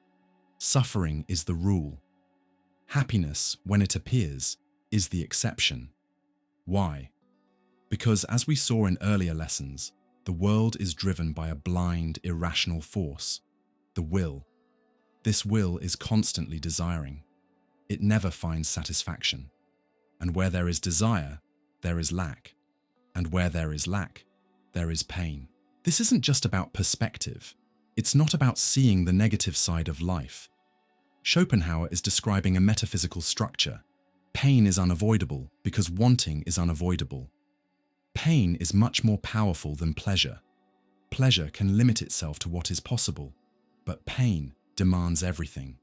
Suffering is the rule. Happiness, when it appears, is the exception. Why? Because as we saw in earlier lessons, the world is driven by a blind, irrational force, the will. This will is constantly desiring. It never finds satisfaction. And where there is desire, there is lack. And where there is lack, there is pain. This isn't just about perspective. It's not about seeing the negative side of life. Schopenhauer is describing a metaphysical structure. Pain is unavoidable because wanting is unavoidable. Pain is much more powerful than pleasure. Pleasure can limit itself to what is possible, but pain demands everything.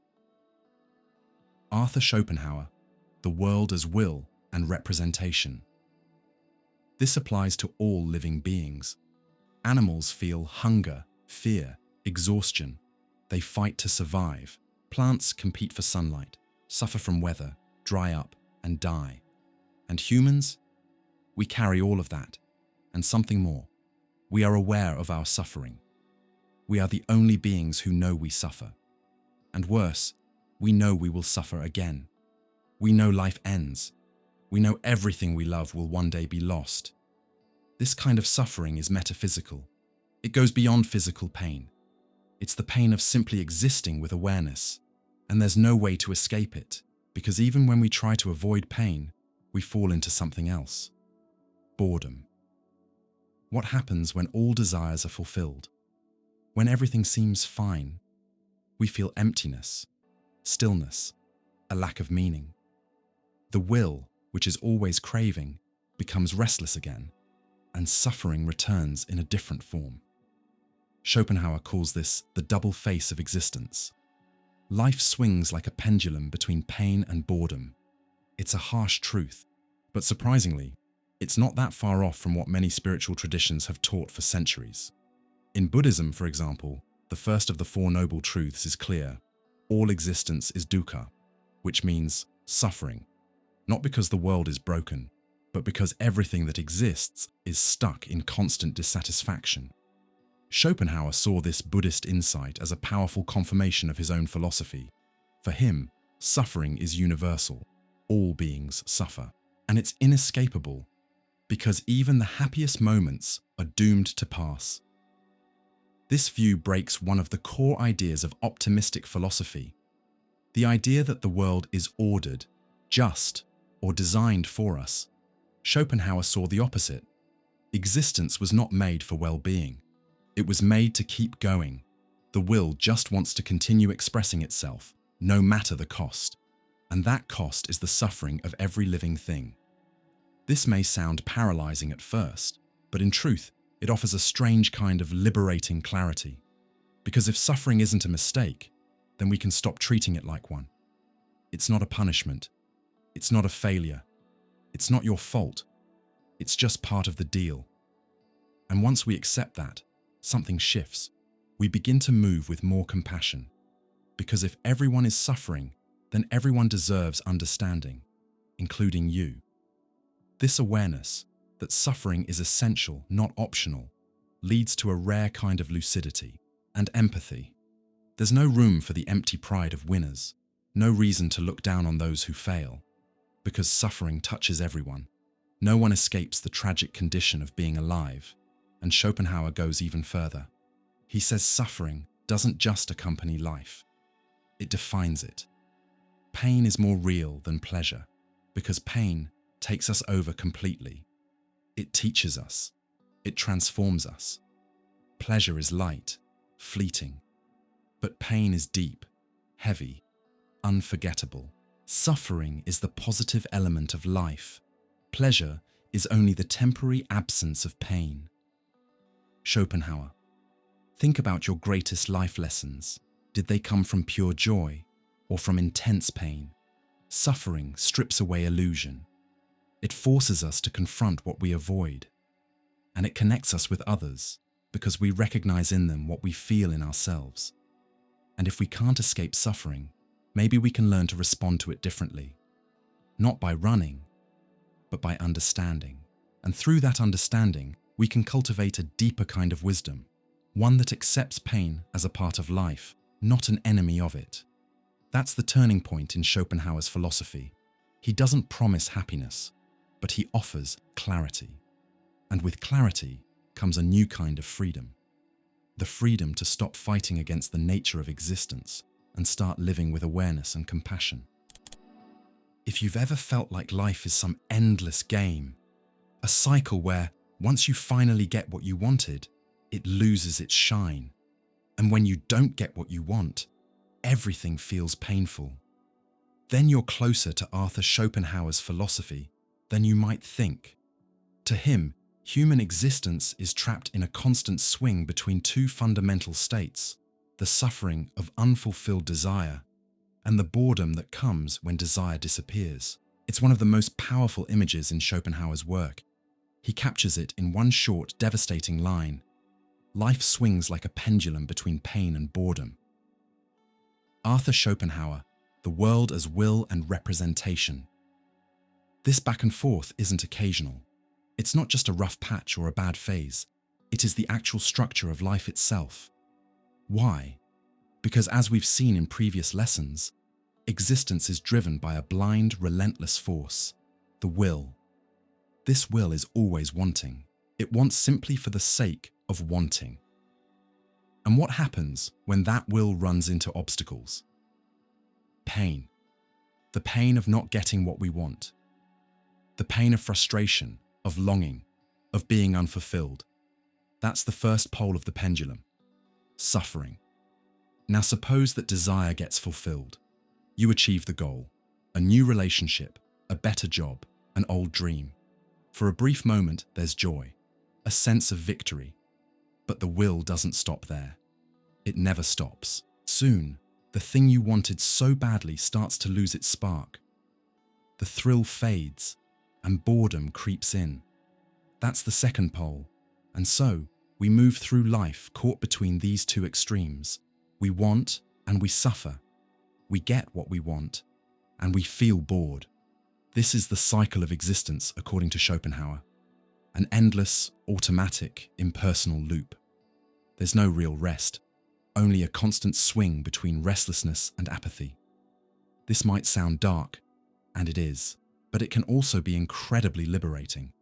Arthur Schopenhauer, the world as will and representation. This applies to all living beings. Animals feel hunger, fear, exhaustion. They fight to survive. Plants compete for sunlight, suffer from weather, dry up, and die. And humans? We carry all of that, and something more. We are aware of our suffering. We are the only beings who know we suffer. And worse, we know we will suffer again. We know life ends. We know everything we love will one day be lost. This kind of suffering is metaphysical. It goes beyond physical pain. It's the pain of simply existing with awareness, and there's no way to escape it, because even when we try to avoid pain, we fall into something else. Boredom. What happens when all desires are fulfilled? When everything seems fine, we feel emptiness, stillness, a lack of meaning. The will, which is always craving, becomes restless again, and suffering returns in a different form. Schopenhauer calls this the double face of existence. Life swings like a pendulum between pain and boredom. It's a harsh truth, but surprisingly, it's not that far off from what many spiritual traditions have taught for centuries. In Buddhism, for example, the first of the Four Noble Truths is clear: all existence is dukkha, which means suffering, not because the world is broken, but because everything that exists is stuck in constant dissatisfaction. Schopenhauer saw this Buddhist insight as a powerful confirmation of his own philosophy. For him, suffering is universal. All beings suffer. And it's inescapable, because even the happiest moments are doomed to pass. This view breaks one of the core ideas of optimistic philosophy, the idea that the world is ordered, just, or designed for us. Schopenhauer saw the opposite. Existence was not made for well-being. It was made to keep going. The will just wants to continue expressing itself, no matter the cost. And that cost is the suffering of every living thing. This may sound paralyzing at first, but in truth, it offers a strange kind of liberating clarity. Because if suffering isn't a mistake, then we can stop treating it like one. It's not a punishment. It's not a failure. It's not your fault. It's just part of the deal. And once we accept that, something shifts. We begin to move with more compassion. Because if everyone is suffering, then everyone deserves understanding, including you. This awareness that suffering is essential, not optional, leads to a rare kind of lucidity and empathy. There's no room for the empty pride of winners, no reason to look down on those who fail, because suffering touches everyone. No one escapes the tragic condition of being alive, and Schopenhauer goes even further. He says suffering doesn't just accompany life, it defines it. Pain is more real than pleasure, because pain takes us over completely. It teaches us. It transforms us. Pleasure is light, fleeting. But pain is deep, heavy, unforgettable. Suffering is the positive element of life. Pleasure is only the temporary absence of pain. Schopenhauer. Think about your greatest life lessons. Did they come from pure joy or from intense pain? Suffering strips away illusion. It forces us to confront what we avoid. And it connects us with others because we recognize in them what we feel in ourselves. And if we can't escape suffering, maybe we can learn to respond to it differently. Not by running, but by understanding. And through that understanding, we can cultivate a deeper kind of wisdom, one that accepts pain as a part of life, not an enemy of it. That's the turning point in Schopenhauer's philosophy. He doesn't promise happiness, but he offers clarity. And with clarity comes a new kind of freedom. The freedom to stop fighting against the nature of existence and start living with awareness and compassion. If you've ever felt like life is some endless game, a cycle where once you finally get what you wanted, it loses its shine. And when you don't get what you want, everything feels painful. Then you're closer to Arthur Schopenhauer's philosophy than you might think. To him, human existence is trapped in a constant swing between two fundamental states, the suffering of unfulfilled desire and the boredom that comes when desire disappears. It's one of the most powerful images in Schopenhauer's work. He captures it in one short, devastating line. Life swings like a pendulum between pain and boredom. Arthur Schopenhauer, the world as will and representation. This back and forth isn't occasional. It's not just a rough patch or a bad phase. It is the actual structure of life itself. Why? Because as we've seen in previous lessons, existence is driven by a blind, relentless force, the will. This will is always wanting. It wants simply for the sake of wanting. And what happens when that will runs into obstacles? Pain. The pain of not getting what we want. The pain of frustration, of longing, of being unfulfilled. That's the first pole of the pendulum. Suffering. Now suppose that desire gets fulfilled. You achieve the goal. A new relationship, a better job, an old dream. For a brief moment, there's joy, a sense of victory. But the will doesn't stop there. It never stops. Soon, the thing you wanted so badly starts to lose its spark. The thrill fades, and boredom creeps in. That's the second pole. And so, we move through life caught between these two extremes. We want and we suffer. We get what we want, and we feel bored. This is the cycle of existence, according to Schopenhauer. An endless, automatic, impersonal loop. There's no real rest, only a constant swing between restlessness and apathy. This might sound dark, and it is, but it can also be incredibly liberating,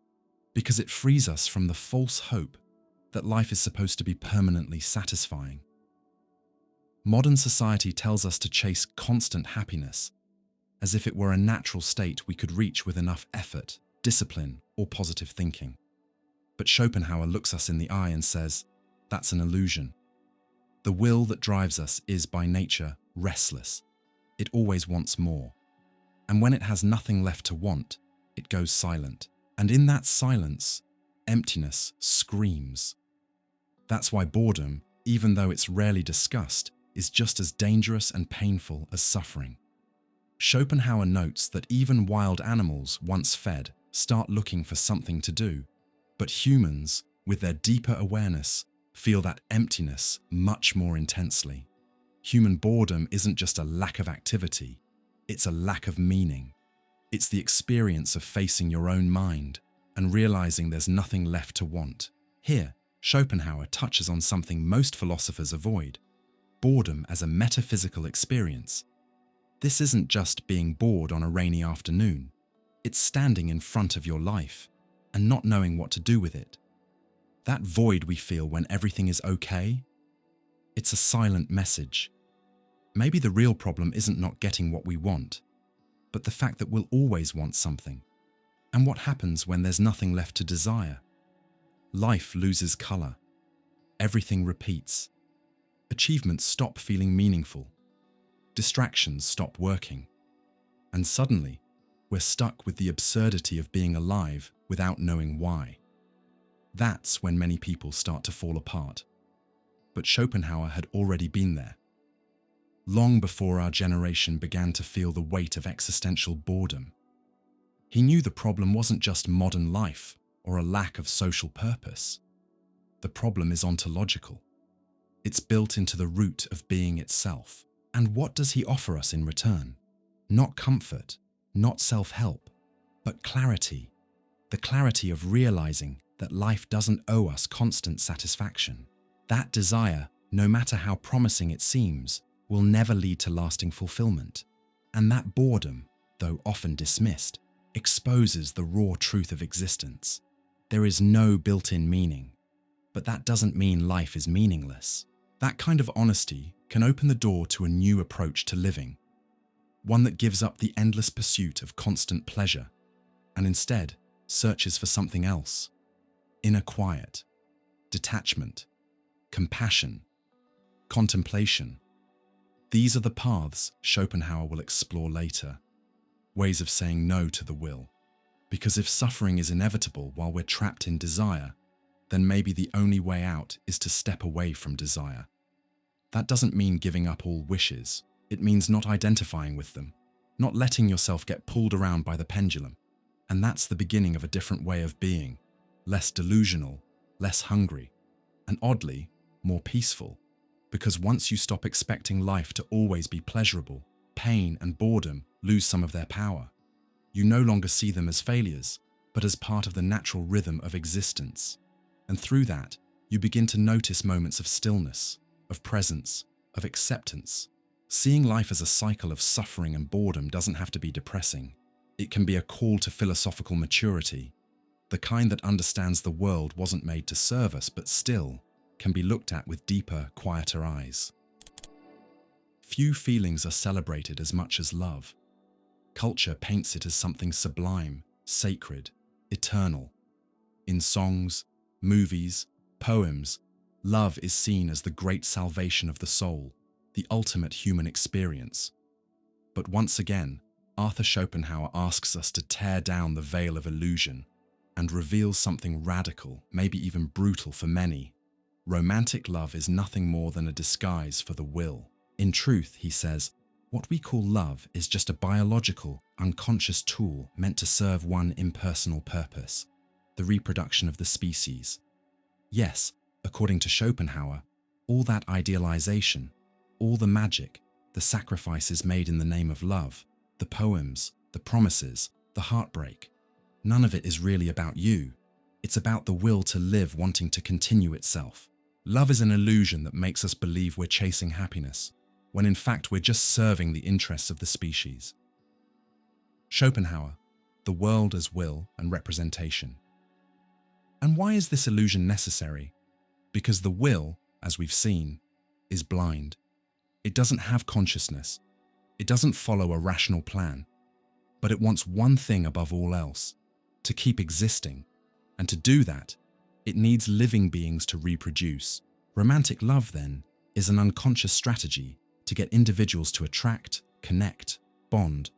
because it frees us from the false hope that life is supposed to be permanently satisfying. Modern society tells us to chase constant happiness, as if it were a natural state we could reach with enough effort, discipline, or positive thinking. But Schopenhauer looks us in the eye and says, that's an illusion. The will that drives us is by nature restless. It always wants more. And when it has nothing left to want, it goes silent. And in that silence, emptiness screams. That's why boredom, even though it's rarely discussed, is just as dangerous and painful as suffering. Schopenhauer notes that even wild animals, once fed, start looking for something to do. But humans, with their deeper awareness, feel that emptiness much more intensely. Human boredom isn't just a lack of activity, it's a lack of meaning. It's the experience of facing your own mind and realizing there's nothing left to want. Here, Schopenhauer touches on something most philosophers avoid: boredom as a metaphysical experience. This isn't just being bored on a rainy afternoon. It's standing in front of your life and not knowing what to do with it. That void we feel when everything is okay? It's a silent message. Maybe the real problem isn't not getting what we want, but the fact that we'll always want something. And what happens when there's nothing left to desire? Life loses color. Everything repeats. Achievements stop feeling meaningful. Distractions stop working. And suddenly, we're stuck with the absurdity of being alive without knowing why. That's when many people start to fall apart. But Schopenhauer had already been there. Long before our generation began to feel the weight of existential boredom. He knew the problem wasn't just modern life or a lack of social purpose. The problem is ontological. It's built into the root of being itself. And what does he offer us in return? Not comfort, not self-help, but clarity. The clarity of realizing that life doesn't owe us constant satisfaction. That desire, no matter how promising it seems, will never lead to lasting fulfillment. And that boredom, though often dismissed, exposes the raw truth of existence. There is no built-in meaning, but that doesn't mean life is meaningless. That kind of honesty can open the door to a new approach to living, one that gives up the endless pursuit of constant pleasure and instead searches for something else: inner quiet, detachment, compassion, contemplation. These are the paths Schopenhauer will explore later, ways of saying no to the will. Because if suffering is inevitable while we're trapped in desire, then maybe the only way out is to step away from desire. That doesn't mean giving up all wishes. It means not identifying with them, not letting yourself get pulled around by the pendulum. And that's the beginning of a different way of being, less delusional, less hungry, and oddly, more peaceful. Because once you stop expecting life to always be pleasurable, pain and boredom lose some of their power. You no longer see them as failures, but as part of the natural rhythm of existence. And through that, you begin to notice moments of stillness, of presence, of acceptance. Seeing life as a cycle of suffering and boredom doesn't have to be depressing. It can be a call to philosophical maturity, the kind that understands the world wasn't made to serve us, but still, can be looked at with deeper, quieter eyes. Few feelings are celebrated as much as love. Culture paints it as something sublime, sacred, eternal. In songs, movies, poems, love is seen as the great salvation of the soul, the ultimate human experience. But once again, Arthur Schopenhauer asks us to tear down the veil of illusion and reveals something radical, maybe even brutal for many. Romantic love is nothing more than a disguise for the will. In truth, he says, what we call love is just a biological, unconscious tool meant to serve one impersonal purpose, the reproduction of the species. Yes, according to Schopenhauer, all that idealization, all the magic, the sacrifices made in the name of love, the poems, the promises, the heartbreak, none of it is really about you. It's about the will to live wanting to continue itself. Love is an illusion that makes us believe we're chasing happiness, when in fact we're just serving the interests of the species. Schopenhauer, the world as will and representation. And why is this illusion necessary? Because the will, as we've seen, is blind. It doesn't have consciousness. It doesn't follow a rational plan. But it wants one thing above all else, to keep existing. And to do that, it needs living beings to reproduce. Romantic love, then, is an unconscious strategy to get individuals to attract, connect, bond,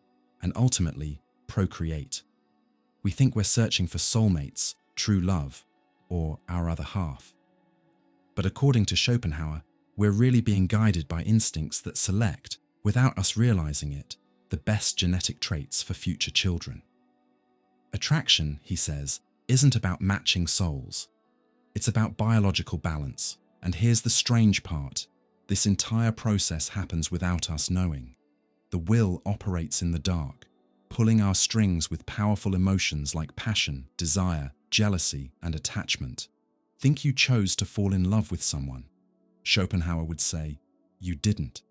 and ultimately procreate. We think we're searching for soulmates, true love, or our other half. But according to Schopenhauer, we're really being guided by instincts that select, without us realizing it, the best genetic traits for future children. Attraction, he says, isn't about matching souls. It's about biological balance. And here's the strange part. This entire process happens without us knowing. The will operates in the dark, pulling our strings with powerful emotions like passion, desire, jealousy, and attachment. Think you chose to fall in love with someone? Schopenhauer would say, you didn't.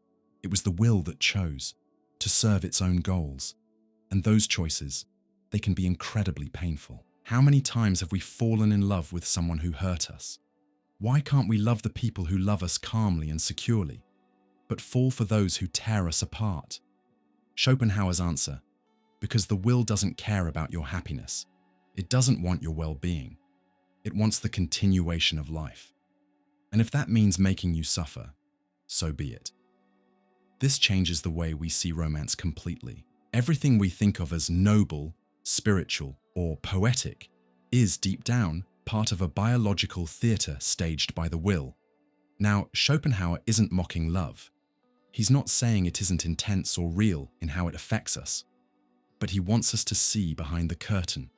It was the will that chose to serve its own goals. And those choices, they can be incredibly painful. How many times have we fallen in love with someone who hurt us? Why can't we love the people who love us calmly and securely, but fall for those who tear us apart? Schopenhauer's answer, because the will doesn't care about your happiness. It doesn't want your well-being. It wants the continuation of life. And if that means making you suffer, so be it. This changes the way we see romance completely. Everything we think of as noble, spiritual, or poetic is, deep down, part of a biological theatre staged by the will. Now, Schopenhauer isn't mocking love. He's not saying it isn't intense or real in how it affects us. But he wants us to see behind the curtain.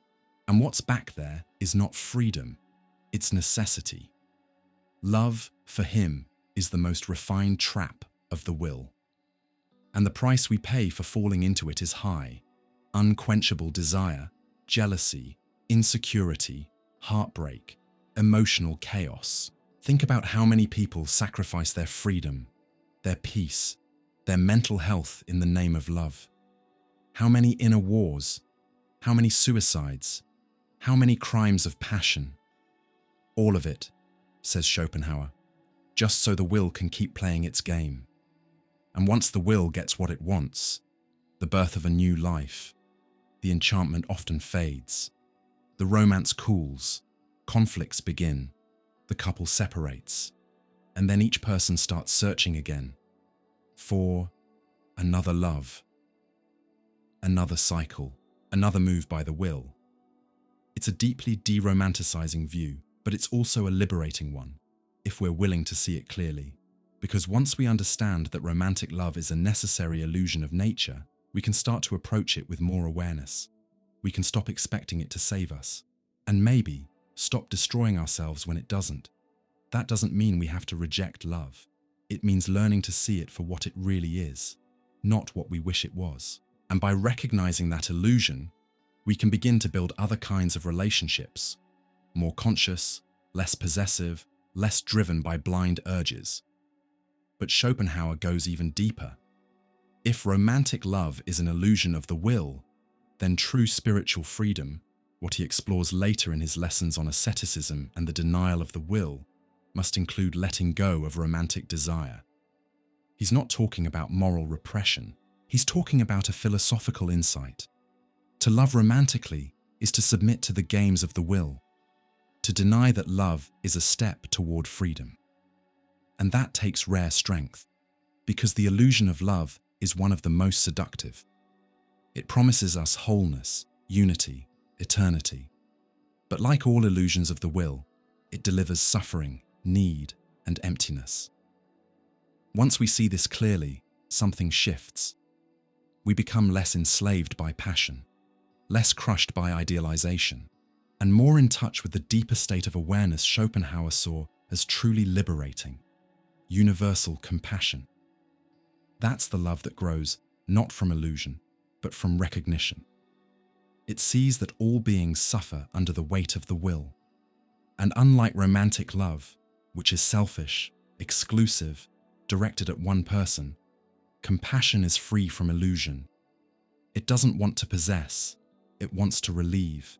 And what's back there is not freedom, it's necessity. Love, for him, is the most refined trap of the will. And the price we pay for falling into it is high. Unquenchable desire, jealousy, insecurity, heartbreak, emotional chaos. Think about how many people sacrifice their freedom, their peace, their mental health in the name of love. How many inner wars, how many suicides, how many crimes of passion. All of it, says Schopenhauer, just so the will can keep playing its game. And once the will gets what it wants, the birth of a new life, the enchantment often fades. The romance cools, conflicts begin, the couple separates, and then each person starts searching again for another love, another cycle, another move by the will. It's a deeply deromanticizing view, but it's also a liberating one, if we're willing to see it clearly. Because once we understand that romantic love is a necessary illusion of nature, we can start to approach it with more awareness. We can stop expecting it to save us, and maybe stop destroying ourselves when it doesn't. That doesn't mean we have to reject love. It means learning to see it for what it really is, not what we wish it was. And by recognizing that illusion, we can begin to build other kinds of relationships, more conscious, less possessive, less driven by blind urges. But Schopenhauer goes even deeper. If romantic love is an illusion of the will, then true spiritual freedom, what he explores later in his lessons on asceticism and the denial of the will, must include letting go of romantic desire. He's not talking about moral repression. He's talking about a philosophical insight. To love romantically is to submit to the games of the will, to deny that love is a step toward freedom. And that takes rare strength, because the illusion of love is one of the most seductive. It promises us wholeness, unity, eternity. But like all illusions of the will, it delivers suffering, need, and emptiness. Once we see this clearly, something shifts. We become less enslaved by passion, less crushed by idealization, and more in touch with the deeper state of awareness Schopenhauer saw as truly liberating, universal compassion. That's the love that grows not from illusion, but from recognition. It sees that all beings suffer under the weight of the will. And unlike romantic love, which is selfish, exclusive, directed at one person, compassion is free from illusion. It doesn't want to possess, it wants to relieve.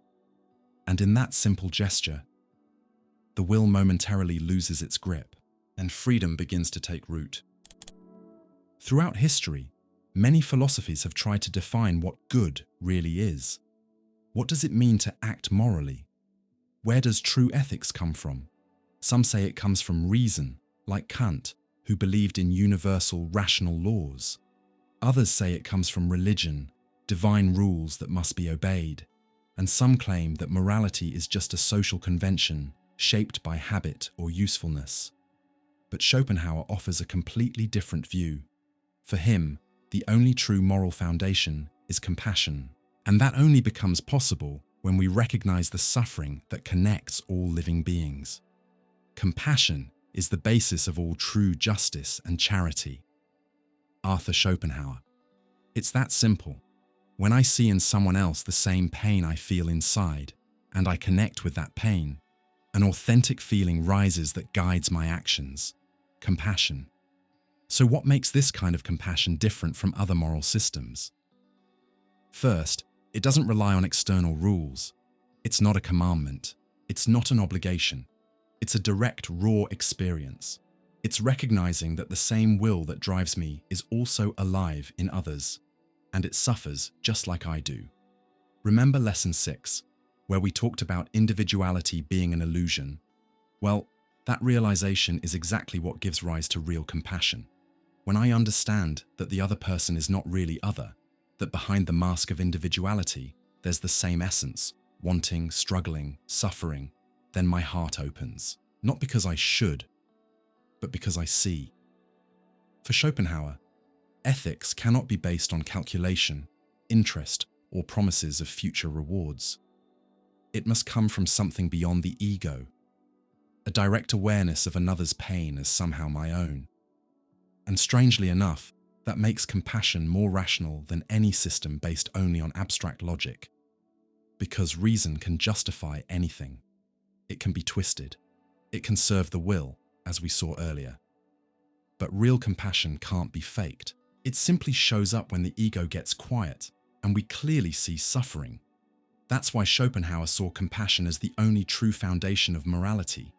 And in that simple gesture, the will momentarily loses its grip, and freedom begins to take root. Throughout history, many philosophies have tried to define what good really is. What does it mean to act morally? Where does true ethics come from? Some say it comes from reason, like Kant, who believed in universal rational laws. Others say it comes from religion, divine rules that must be obeyed. And some claim that morality is just a social convention shaped by habit or usefulness. But Schopenhauer offers a completely different view. For him, the only true moral foundation is compassion. And that only becomes possible when we recognize the suffering that connects all living beings. Compassion is the basis of all true justice and charity. Arthur Schopenhauer. It's that simple. When I see in someone else the same pain I feel inside, and I connect with that pain, an authentic feeling rises that guides my actions. Compassion. So what makes this kind of compassion different from other moral systems? First, it doesn't rely on external rules. It's not a commandment. It's not an obligation. It's a direct, raw experience. It's recognizing that the same will that drives me is also alive in others, and it suffers just like I do. Remember Lesson 6, where we talked about individuality being an illusion? Well, that realization is exactly what gives rise to real compassion. When I understand that the other person is not really other, that behind the mask of individuality, there's the same essence, wanting, struggling, suffering, then my heart opens. Not because I should, but because I see. For Schopenhauer, ethics cannot be based on calculation, interest, or promises of future rewards. It must come from something beyond the ego, a direct awareness of another's pain as somehow my own. And strangely enough, that makes compassion more rational than any system based only on abstract logic. Because reason can justify anything. It can be twisted. It can serve the will, as we saw earlier. But real compassion can't be faked. It simply shows up when the ego gets quiet, and we clearly see suffering. That's why Schopenhauer saw compassion as the only true foundation of morality.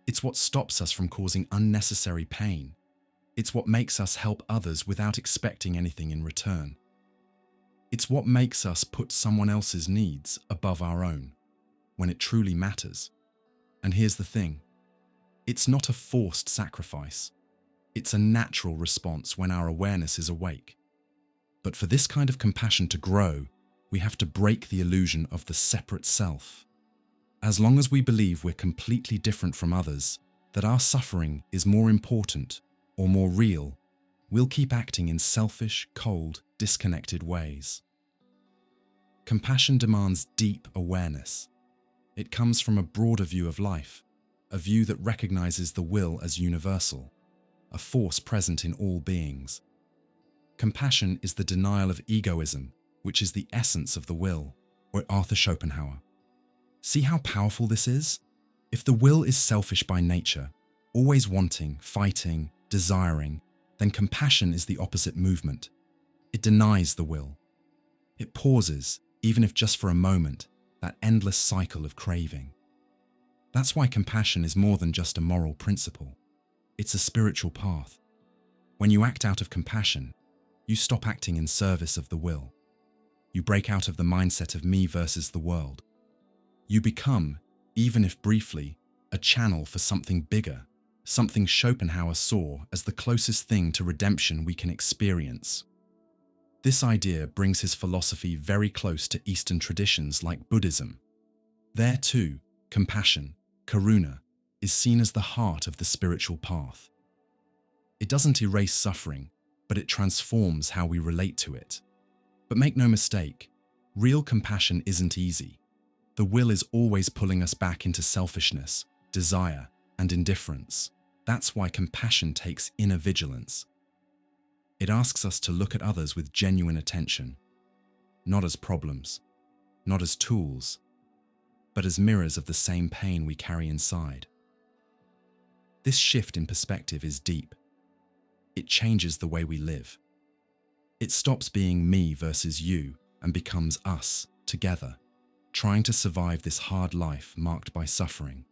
It's what stops us from causing unnecessary pain. It's what makes us help others without expecting anything in return. It's what makes us put someone else's needs above our own, when it truly matters. And here's the thing. It's not a forced sacrifice. It's a natural response when our awareness is awake. But for this kind of compassion to grow, we have to break the illusion of the separate self. As long as we believe we're completely different from others, that our suffering is more important or more real, we'll keep acting in selfish, cold, disconnected ways. Compassion demands deep awareness. It comes from a broader view of life, a view that recognizes the will as universal, a force present in all beings. Compassion is the denial of egoism, which is the essence of the will, or Arthur Schopenhauer. See how powerful this is? If the will is selfish by nature, always wanting, fighting, desiring, then compassion is the opposite movement. It denies the will. It pauses, even if just for a moment, that endless cycle of craving. That's why compassion is more than just a moral principle. It's a spiritual path. When you act out of compassion, you stop acting in service of the will. You break out of the mindset of me versus the world. You become, even if briefly, a channel for something bigger, something Schopenhauer saw as the closest thing to redemption we can experience. This idea brings his philosophy very close to Eastern traditions like Buddhism. There too, compassion, karuna, is seen as the heart of the spiritual path. It doesn't erase suffering, but it transforms how we relate to it. But make no mistake, real compassion isn't easy. The will is always pulling us back into selfishness, desire, and indifference. That's why compassion takes inner vigilance. It asks us to look at others with genuine attention, not as problems, not as tools, but as mirrors of the same pain we carry inside. This shift in perspective is deep. It changes the way we live. It stops being me versus you and becomes us, together, trying to survive this hard life marked by suffering.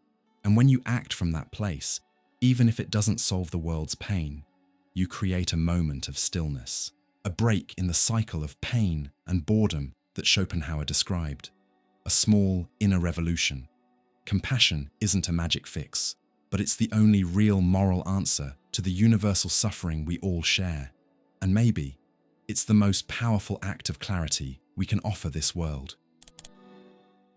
And when you act from that place, even if it doesn't solve the world's pain, you create a moment of stillness, a break in the cycle of pain and boredom that Schopenhauer described, a small inner revolution. Compassion isn't a magic fix, but it's the only real moral answer to the universal suffering we all share. And maybe it's the most powerful act of clarity we can offer this world.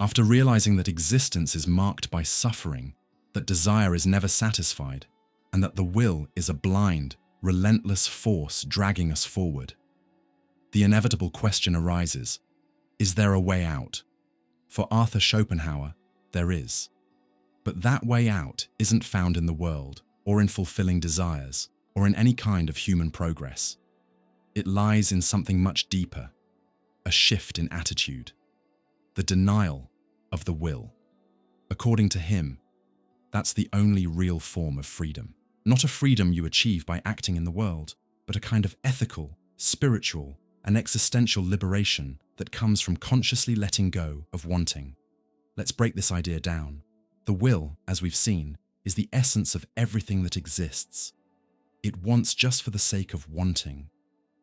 After realizing that existence is marked by suffering, that desire is never satisfied, and that the will is a blind, relentless force dragging us forward, the inevitable question arises: is there a way out? For Arthur Schopenhauer, there is. But that way out isn't found in the world, or in fulfilling desires, or in any kind of human progress. It lies in something much deeper, a shift in attitude, the denial of the will. According to him, that's the only real form of freedom. Not a freedom you achieve by acting in the world, but a kind of ethical, spiritual, and existential liberation that comes from consciously letting go of wanting. Let's break this idea down. The will, as we've seen, is the essence of everything that exists. It wants just for the sake of wanting.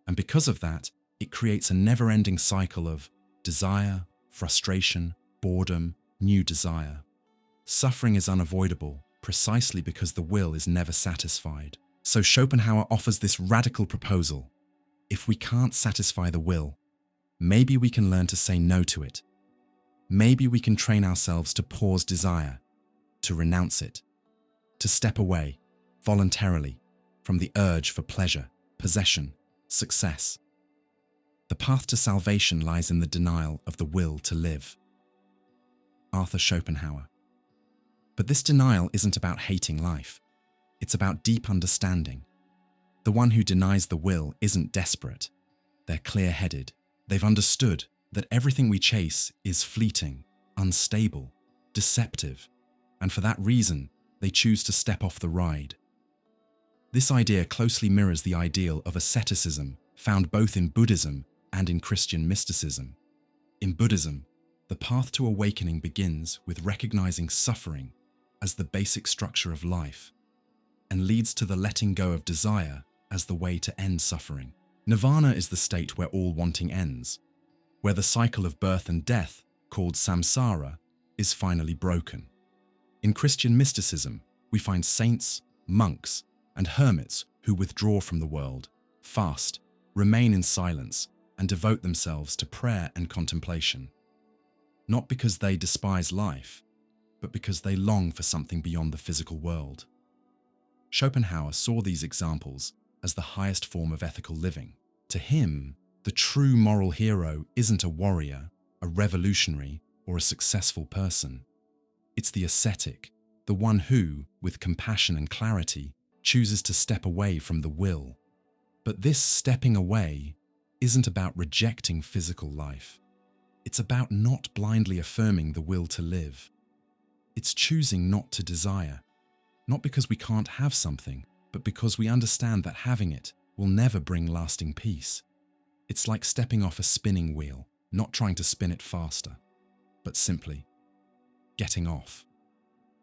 And because of that, it creates a never-ending cycle of desire, frustration, boredom, new desire. Suffering is unavoidable precisely because the will is never satisfied. So Schopenhauer offers this radical proposal. If we can't satisfy the will, maybe we can learn to say no to it. Maybe we can train ourselves to pause desire, to renounce it, to step away, voluntarily, from the urge for pleasure, possession, success. The path to salvation lies in the denial of the will to live. Arthur Schopenhauer. But this denial isn't about hating life. It's about deep understanding. The one who denies the will isn't desperate. They're clear-headed. They've understood that everything we chase is fleeting, unstable, deceptive, and for that reason, they choose to step off the ride. This idea closely mirrors the ideal of asceticism found both in Buddhism and in Christian mysticism. In Buddhism, the path to awakening begins with recognizing suffering as the basic structure of life and leads to the letting go of desire as the way to end suffering. Nirvana is the state where all wanting ends, where the cycle of birth and death, called samsara, is finally broken. In Christian mysticism, we find saints, monks, and hermits who withdraw from the world, fast, remain in silence, and devote themselves to prayer and contemplation. Not because they despise life, but because they long for something beyond the physical world. Schopenhauer saw these examples as the highest form of ethical living. To him, the true moral hero isn't a warrior, a revolutionary, or a successful person. It's the ascetic, the one who, with compassion and clarity, chooses to step away from the will. But this stepping away isn't about rejecting physical life. It's about not blindly affirming the will to live. It's choosing not to desire, not because we can't have something, but because we understand that having it will never bring lasting peace. It's like stepping off a spinning wheel, not trying to spin it faster, but simply getting off.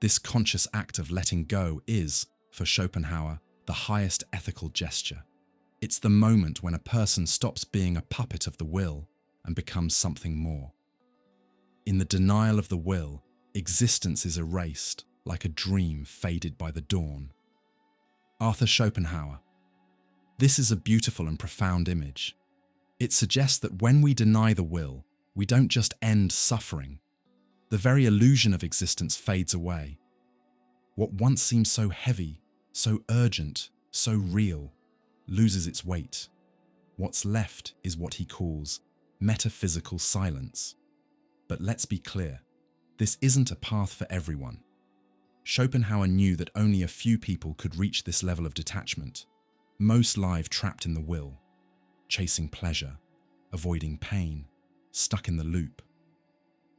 This conscious act of letting go is, for Schopenhauer, the highest ethical gesture. It's the moment when a person stops being a puppet of the will and becomes something more. In the denial of the will, existence is erased like a dream faded by the dawn. Arthur Schopenhauer. This is a beautiful and profound image. It suggests that when we deny the will, we don't just end suffering. The very illusion of existence fades away. What once seemed so heavy, so urgent, so real, loses its weight. What's left is what he calls metaphysical silence. But let's be clear, this isn't a path for everyone. Schopenhauer knew that only a few people could reach this level of detachment. Most live trapped in the will, chasing pleasure, avoiding pain, stuck in the loop.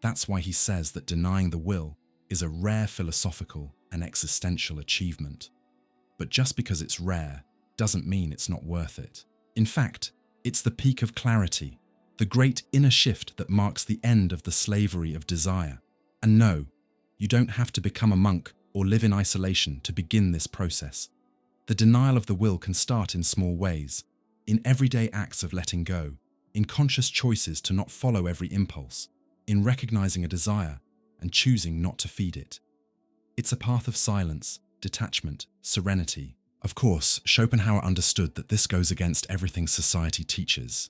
That's why he says that denying the will is a rare philosophical and existential achievement. But just because it's rare doesn't mean it's not worth it. In fact, it's the peak of clarity, the great inner shift that marks the end of the slavery of desire. And no, you don't have to become a monk or live in isolation to begin this process. The denial of the will can start in small ways, in everyday acts of letting go, in conscious choices to not follow every impulse, in recognizing a desire and choosing not to feed it. It's a path of silence, detachment, serenity. Of course, Schopenhauer understood that this goes against everything society teaches.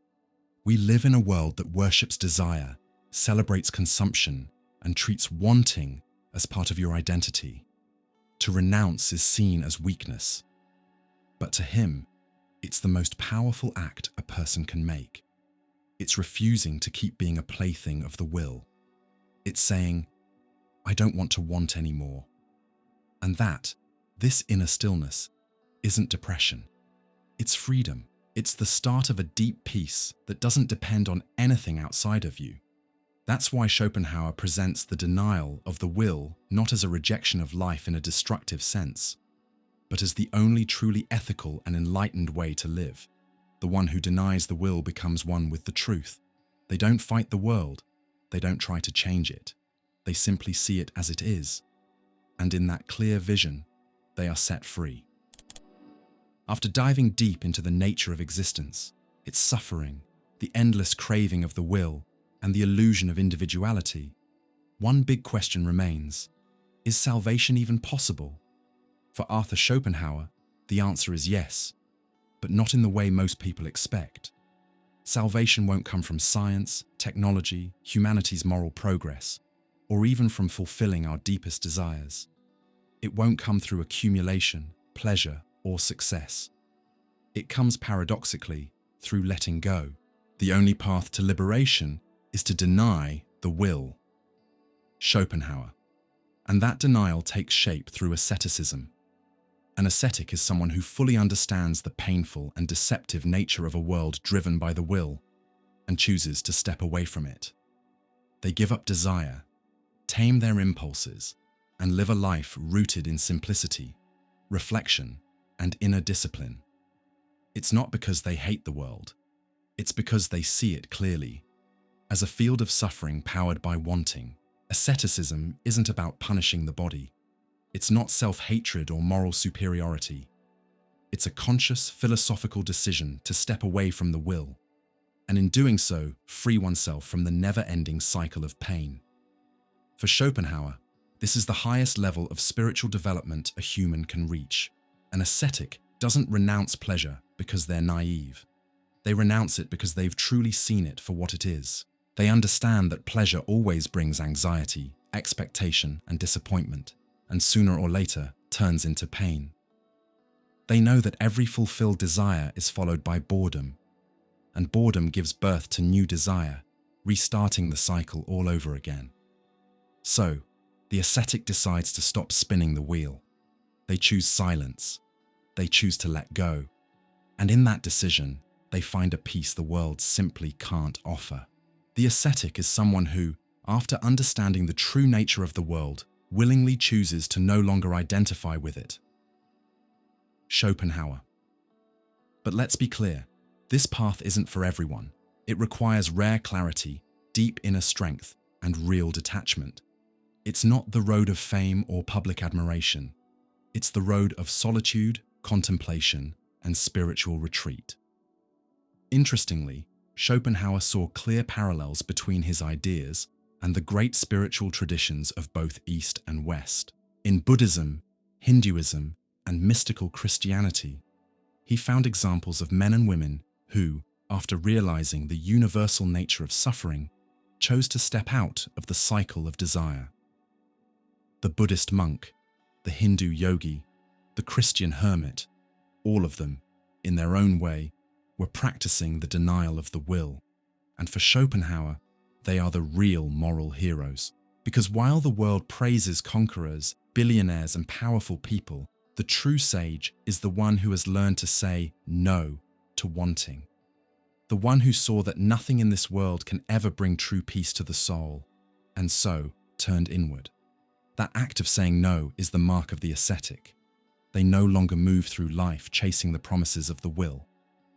We live in a world that worships desire, celebrates consumption, and treats wanting as part of your identity. To renounce is seen as weakness. But to him, it's the most powerful act a person can make. It's refusing to keep being a plaything of the will. It's saying, I don't want to want anymore. And this inner stillness, isn't depression. It's freedom. It's the start of a deep peace that doesn't depend on anything outside of you. That's why Schopenhauer presents the denial of the will not as a rejection of life in a destructive sense, but as the only truly ethical and enlightened way to live. The one who denies the will becomes one with the truth. They don't fight the world. They don't try to change it. They simply see it as it is. And in that clear vision, they are set free. After diving deep into the nature of existence, its suffering, the endless craving of the will, and the illusion of individuality, one big question remains: is salvation even possible? For Arthur Schopenhauer, the answer is yes, but not in the way most people expect. Salvation won't come from science, technology, humanity's moral progress, or even from fulfilling our deepest desires. It won't come through accumulation, pleasure, or success. It comes paradoxically through letting go. The only path to liberation is to deny the will. Schopenhauer. And that denial takes shape through asceticism. An ascetic is someone who fully understands the painful and deceptive nature of a world driven by the will and chooses to step away from it. They give up desire, tame their impulses, and live a life rooted in simplicity, reflection, and inner discipline. It's not because they hate the world. It's because they see it clearly. As a field of suffering powered by wanting, asceticism isn't about punishing the body. It's not self-hatred or moral superiority. It's a conscious philosophical decision to step away from the will, and in doing so, free oneself from the never-ending cycle of pain. For Schopenhauer, this is the highest level of spiritual development a human can reach. An ascetic doesn't renounce pleasure because they're naive. They renounce it because they've truly seen it for what it is. They understand that pleasure always brings anxiety, expectation, and disappointment, and sooner or later turns into pain. They know that every fulfilled desire is followed by boredom, and boredom gives birth to new desire, restarting the cycle all over again. So, the ascetic decides to stop spinning the wheel. They choose silence. They choose to let go. And in that decision, they find a peace the world simply can't offer. The ascetic is someone who, after understanding the true nature of the world, willingly chooses to no longer identify with it. Schopenhauer. But let's be clear, this path isn't for everyone. It requires rare clarity, deep inner strength, and real detachment. It's not the road of fame or public admiration. It's the road of solitude, contemplation, and spiritual retreat. Interestingly, Schopenhauer saw clear parallels between his ideas and the great spiritual traditions of both East and West. In Buddhism, Hinduism, and mystical Christianity, he found examples of men and women who, after realizing the universal nature of suffering, chose to step out of the cycle of desire. The Buddhist monk, the Hindu yogi, the Christian hermit, all of them, in their own way, were practicing the denial of the will, and for Schopenhauer, they are the real moral heroes. Because while the world praises conquerors, billionaires, and powerful people, the true sage is the one who has learned to say no to wanting. The one who saw that nothing in this world can ever bring true peace to the soul, and so turned inward. That act of saying no is the mark of the ascetic. They no longer move through life chasing the promises of the will.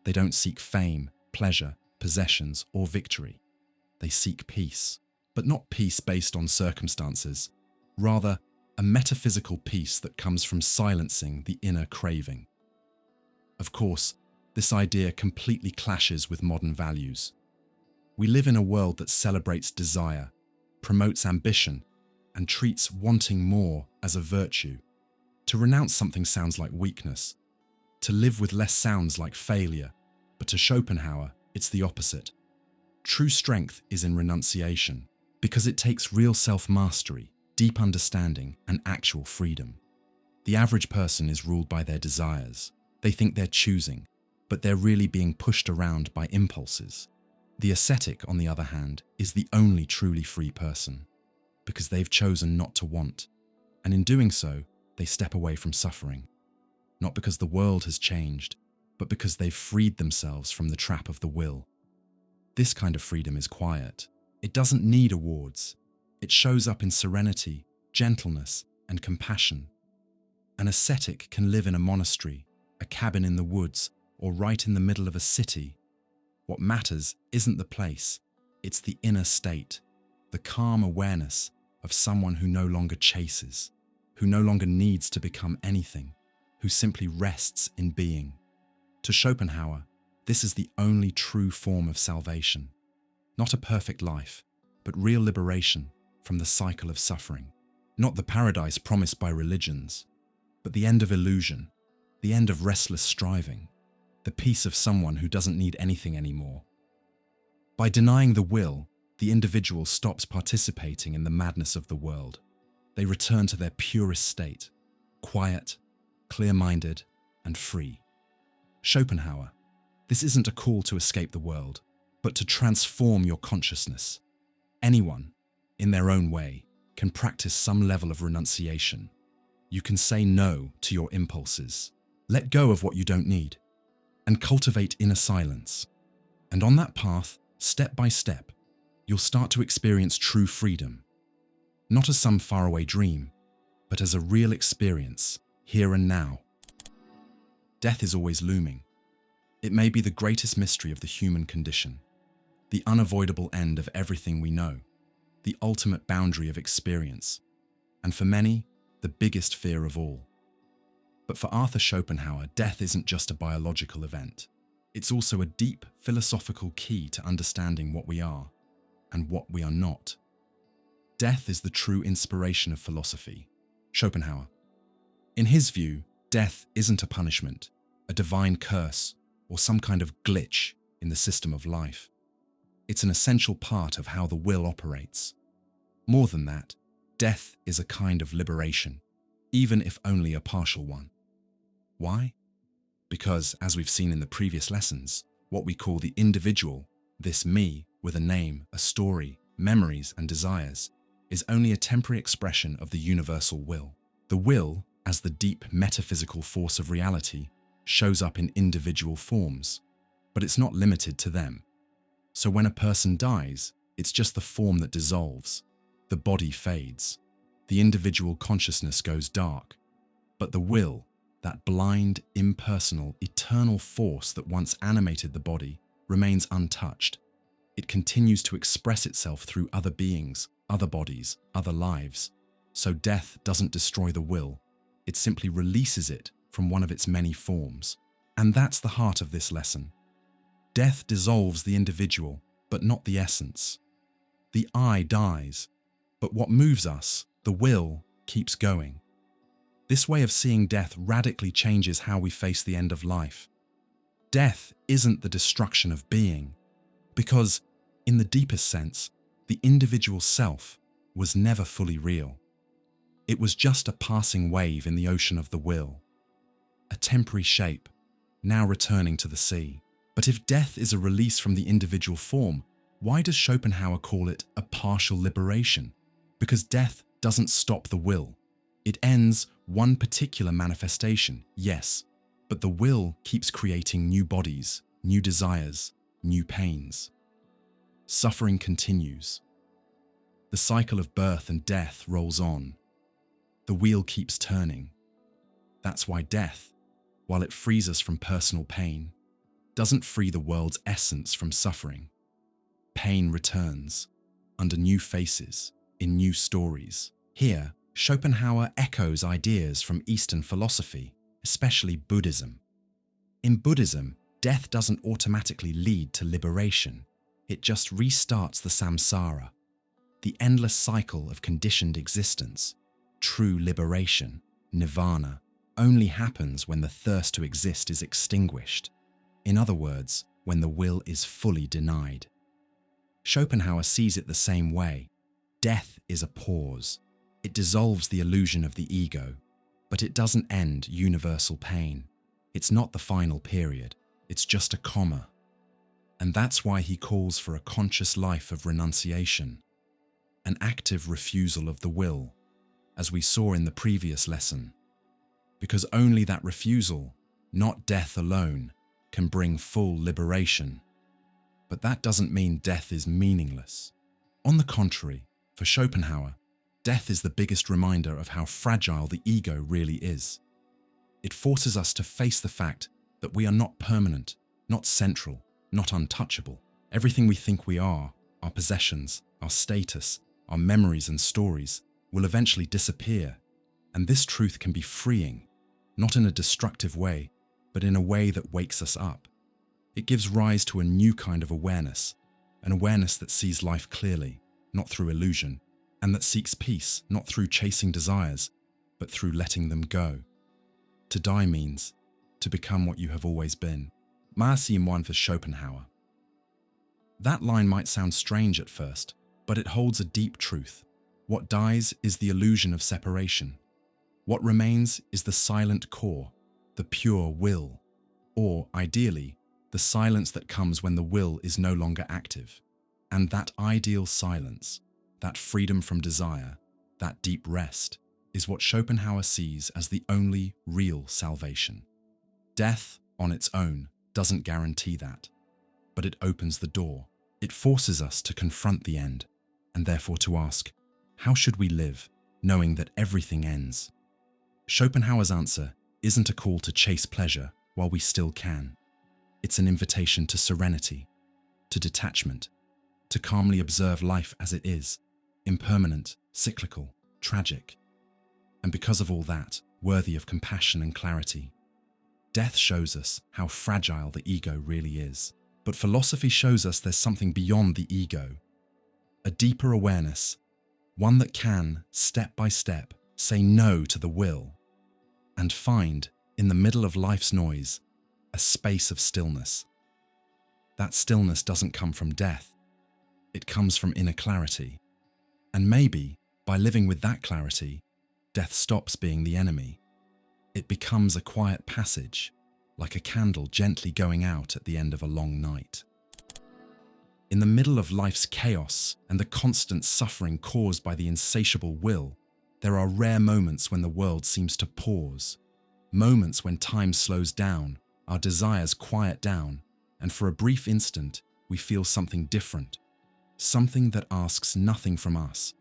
They don't seek fame, pleasure, possessions, or victory. They seek peace, but not peace based on circumstances, rather a metaphysical peace that comes from silencing the inner craving. Of course, this idea completely clashes with modern values. We live in a world that celebrates desire, promotes ambition, and treats wanting more as a virtue. To renounce something sounds like weakness. To live with less sounds like failure, but to Schopenhauer, it's the opposite. True strength is in renunciation, because it takes real self-mastery, deep understanding, and actual freedom. The average person is ruled by their desires. They think they're choosing, but they're really being pushed around by impulses. The ascetic, on the other hand, is the only truly free person, because they've chosen not to want, and in doing so, they step away from suffering. Not because the world has changed, but because they've freed themselves from the trap of the will. This kind of freedom is quiet. It doesn't need awards. It shows up in serenity, gentleness, and compassion. An ascetic can live in a monastery, a cabin in the woods, or right in the middle of a city. What matters isn't the place, it's the inner state, the calm awareness of someone who no longer chases, who no longer needs to become anything, who simply rests in being. To Schopenhauer, this is the only true form of salvation. Not a perfect life, but real liberation from the cycle of suffering. Not the paradise promised by religions, but the end of illusion, the end of restless striving, the peace of someone who doesn't need anything anymore. By denying the will, the individual stops participating in the madness of the world. They return to their purest state, quiet, clear-minded, and free. Schopenhauer, this isn't a call to escape the world, but to transform your consciousness. Anyone, in their own way, can practice some level of renunciation. You can say no to your impulses, let go of what you don't need, and cultivate inner silence. And on that path, step by step, you'll start to experience true freedom, not as some faraway dream, but as a real experience, here and now. Death is always looming. It may be the greatest mystery of the human condition, the unavoidable end of everything we know, the ultimate boundary of experience, and for many, the biggest fear of all. But for Arthur Schopenhauer, death isn't just a biological event. It's also a deep philosophical key to understanding what we are and what we are not. Death is the true inspiration of philosophy. Schopenhauer. In his view, death isn't a punishment, a divine curse, or some kind of glitch in the system of life. It's an essential part of how the will operates. More than that, death is a kind of liberation, even if only a partial one. Why? Because, as we've seen in the previous lessons, what we call the individual, this me with a name, a story, memories, and desires, is only a temporary expression of the universal will. The will, as the deep metaphysical force of reality, shows up in individual forms, but it's not limited to them. So when a person dies, it's just the form that dissolves. The body fades. The individual consciousness goes dark. But the will, that blind, impersonal, eternal force that once animated the body, remains untouched. It continues to express itself through other beings, other bodies, other lives. So death doesn't destroy the will, it simply releases it from one of its many forms. And that's the heart of this lesson. Death dissolves the individual, but not the essence. The I dies, but what moves us, the will, keeps going. This way of seeing death radically changes how we face the end of life. Death isn't the destruction of being, because, in the deepest sense, the individual self was never fully real. It was just a passing wave in the ocean of the will, a temporary shape, now returning to the sea. But if death is a release from the individual form, why does Schopenhauer call it a partial liberation? Because death doesn't stop the will. It ends one particular manifestation, yes, but the will keeps creating new bodies, new desires, new pains. Suffering continues. The cycle of birth and death rolls on. The wheel keeps turning. That's why death, while it frees us from personal pain, doesn't free the world's essence from suffering. Pain returns, under new faces, in new stories. Here, Schopenhauer echoes ideas from Eastern philosophy, especially Buddhism. In Buddhism, death doesn't automatically lead to liberation. It just restarts the samsara, the endless cycle of conditioned existence. True liberation, nirvana, only happens when the thirst to exist is extinguished. In other words, when the will is fully denied. Schopenhauer sees it the same way. Death is a pause. It dissolves the illusion of the ego, but it doesn't end universal pain. It's not the final period. It's just a comma. And that's why he calls for a conscious life of renunciation, an active refusal of the will, as we saw in the previous lesson. Because only that refusal, not death alone, can bring full liberation. But that doesn't mean death is meaningless. On the contrary, for Schopenhauer, death is the biggest reminder of how fragile the ego really is. It forces us to face the fact that we are not permanent, not central, not untouchable. Everything we think we are, our possessions, our status, our memories and stories, will eventually disappear. And this truth can be freeing, not in a destructive way, but in a way that wakes us up. It gives rise to a new kind of awareness, an awareness that sees life clearly, not through illusion, and that seeks peace not through chasing desires, but through letting them go. To die means to become what you have always been. Merci moi for Schopenhauer. That line might sound strange at first, but it holds a deep truth. What dies is the illusion of separation. What remains is the silent core, the pure will, or, ideally, the silence that comes when the will is no longer active. And that ideal silence, that freedom from desire, that deep rest, is what Schopenhauer sees as the only real salvation. Death, on its own, doesn't guarantee that, but it opens the door. It forces us to confront the end, and therefore to ask, how should we live, knowing that everything ends? Schopenhauer's answer isn't a call to chase pleasure while we still can. It's an invitation to serenity, to detachment, to calmly observe life as it is, impermanent, cyclical, tragic, and because of all that, worthy of compassion and clarity. Death shows us how fragile the ego really is, but philosophy shows us there's something beyond the ego, a deeper awareness, one that can, step by step, say no to the will, and find, in the middle of life's noise, a space of stillness. That stillness doesn't come from death. It comes from inner clarity. And maybe, by living with that clarity, death stops being the enemy. It becomes a quiet passage, like a candle gently going out at the end of a long night. In the middle of life's chaos and the constant suffering caused by the insatiable will, there are rare moments when the world seems to pause, moments when time slows down, our desires quiet down, and for a brief instant, we feel something different, something that asks nothing from us,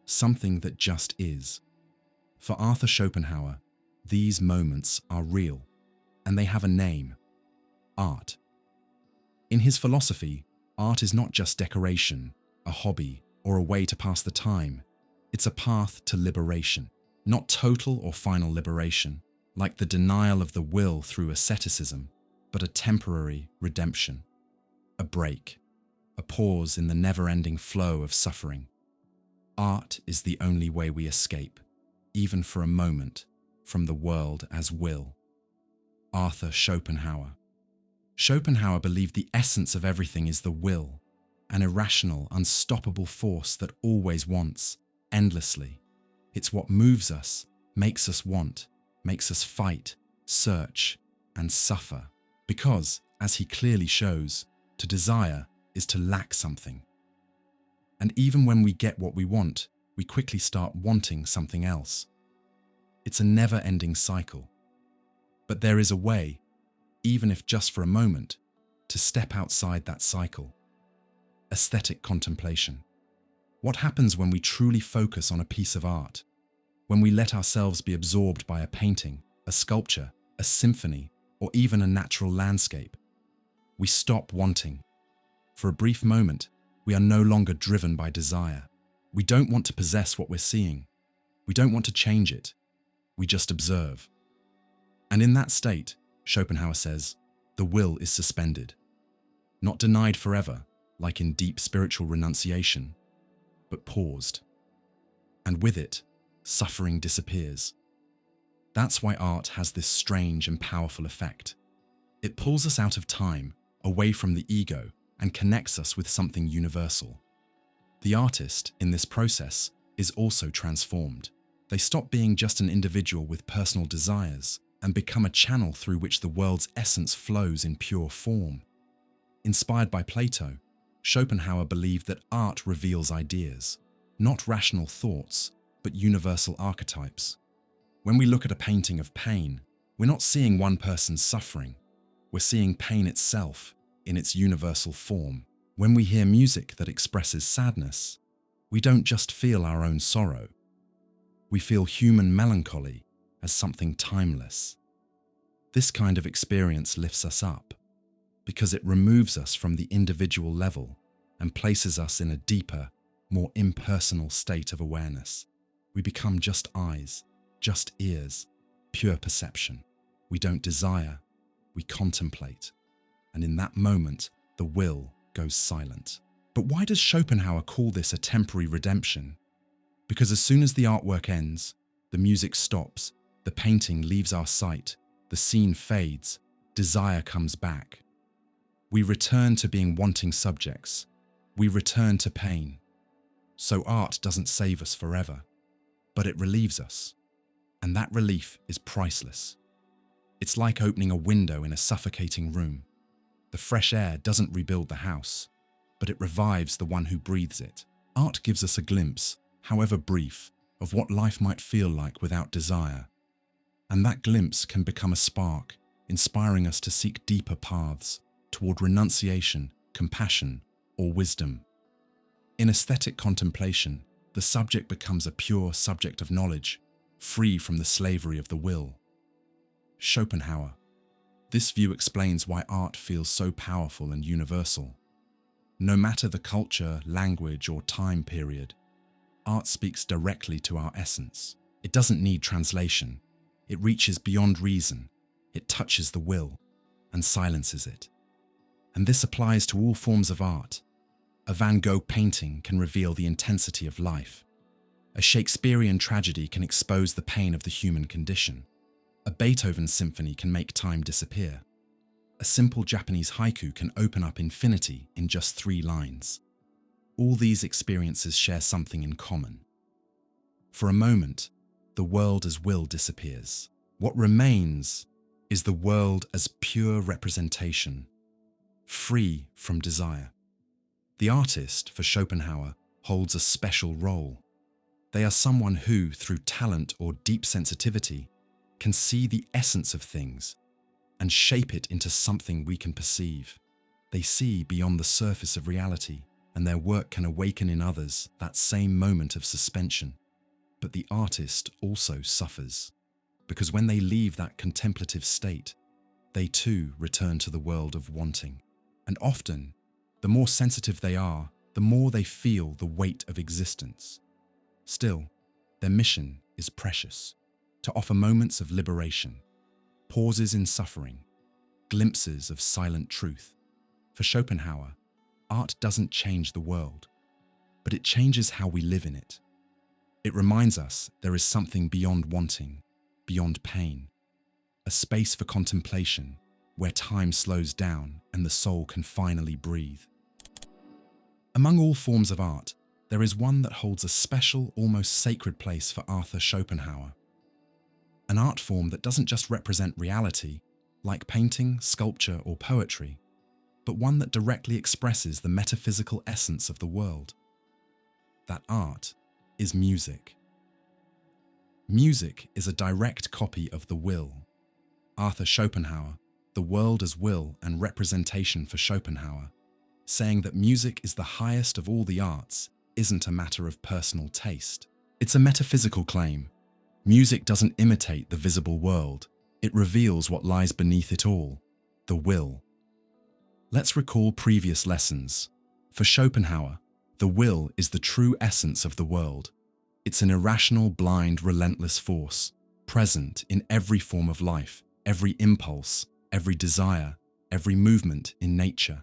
something that just is. For Arthur Schopenhauer, these moments are real, and they have a name: art. In his philosophy, art is not just decoration, a hobby, or a way to pass the time. It's a path to liberation, not total or final liberation, like the denial of the will through asceticism, but a temporary redemption, a break, a pause in the never-ending flow of suffering. Art is the only way we escape, even for a moment, from the world as will. Arthur Schopenhauer. Schopenhauer believed the essence of everything is the will, an irrational, unstoppable force that always wants, endlessly. It's what moves us, makes us want, makes us fight, search, and suffer. Because, as he clearly shows, to desire is to lack something. And even when we get what we want, we quickly start wanting something else. It's a never-ending cycle. But there is a way, even if just for a moment, to step outside that cycle. Aesthetic contemplation. What happens when we truly focus on a piece of art? When we let ourselves be absorbed by a painting, a sculpture, a symphony, or even a natural landscape? We stop wanting. For a brief moment, we are no longer driven by desire. We don't want to possess what we're seeing. We don't want to change it. We just observe. And in that state, Schopenhauer says, the will is suspended. Not denied forever, like in deep spiritual renunciation, but paused. And with it, suffering disappears. That's why art has this strange and powerful effect. It pulls us out of time, away from the ego, and connects us with something universal. The artist, in this process, is also transformed. They stop being just an individual with personal desires and become a channel through which the world's essence flows in pure form. Inspired by Plato, Schopenhauer believed that art reveals ideas, not rational thoughts, but universal archetypes. When we look at a painting of pain, we're not seeing one person's suffering. We're seeing pain itself in its universal form. When we hear music that expresses sadness, we don't just feel our own sorrow. We feel human melancholy as something timeless. This kind of experience lifts us up because it removes us from the individual level and places us in a deeper, more impersonal state of awareness. We become just eyes, just ears, pure perception. We don't desire, we contemplate. And in that moment, the will goes silent. But why does Schopenhauer call this a temporary redemption? Because as soon as the artwork ends, the music stops, the painting leaves our sight, the scene fades, desire comes back. We return to being wanting subjects. We return to pain. So art doesn't save us forever, but it relieves us. And that relief is priceless. It's like opening a window in a suffocating room. The fresh air doesn't rebuild the house, but it revives the one who breathes it. Art gives us a glimpse, however brief, of what life might feel like without desire. And that glimpse can become a spark, inspiring us to seek deeper paths toward renunciation, compassion, or wisdom. In aesthetic contemplation, the subject becomes a pure subject of knowledge, free from the slavery of the will. Schopenhauer. This view explains why art feels so powerful and universal. No matter the culture, language, or time period, art speaks directly to our essence. It doesn't need translation. It reaches beyond reason. It touches the will and silences it. And this applies to all forms of art. A Van Gogh painting can reveal the intensity of life. A Shakespearean tragedy can expose the pain of the human condition. A Beethoven symphony can make time disappear. A simple Japanese haiku can open up infinity in just 3 lines. All these experiences share something in common. For a moment, the world as will disappears. What remains is the world as pure representation, free from desire. The artist, for Schopenhauer, holds a special role. They are someone who, through talent or deep sensitivity, can see the essence of things and shape it into something we can perceive. They see beyond the surface of reality, and their work can awaken in others that same moment of suspension. But the artist also suffers, because when they leave that contemplative state, they too return to the world of wanting. And often, the more sensitive they are, the more they feel the weight of existence. Still, their mission is precious, to offer moments of liberation, pauses in suffering, glimpses of silent truth. For Schopenhauer, art doesn't change the world, but it changes how we live in it. It reminds us there is something beyond wanting, beyond pain, a space for contemplation where time slows down and the soul can finally breathe. Among all forms of art, there is one that holds a special, almost sacred place for Arthur Schopenhauer. An art form that doesn't just represent reality, like painting, sculpture, or poetry, but one that directly expresses the metaphysical essence of the world. That art is music. Music is a direct copy of the will. Arthur Schopenhauer, the world as will and representation for Schopenhauer, saying that music is the highest of all the arts, isn't a matter of personal taste. It's a metaphysical claim. Music doesn't imitate the visible world. It reveals what lies beneath it all, the will. Let's recall previous lessons. For Schopenhauer, the will is the true essence of the world. It's an irrational, blind, relentless force, present in every form of life, every impulse, every desire, every movement in nature.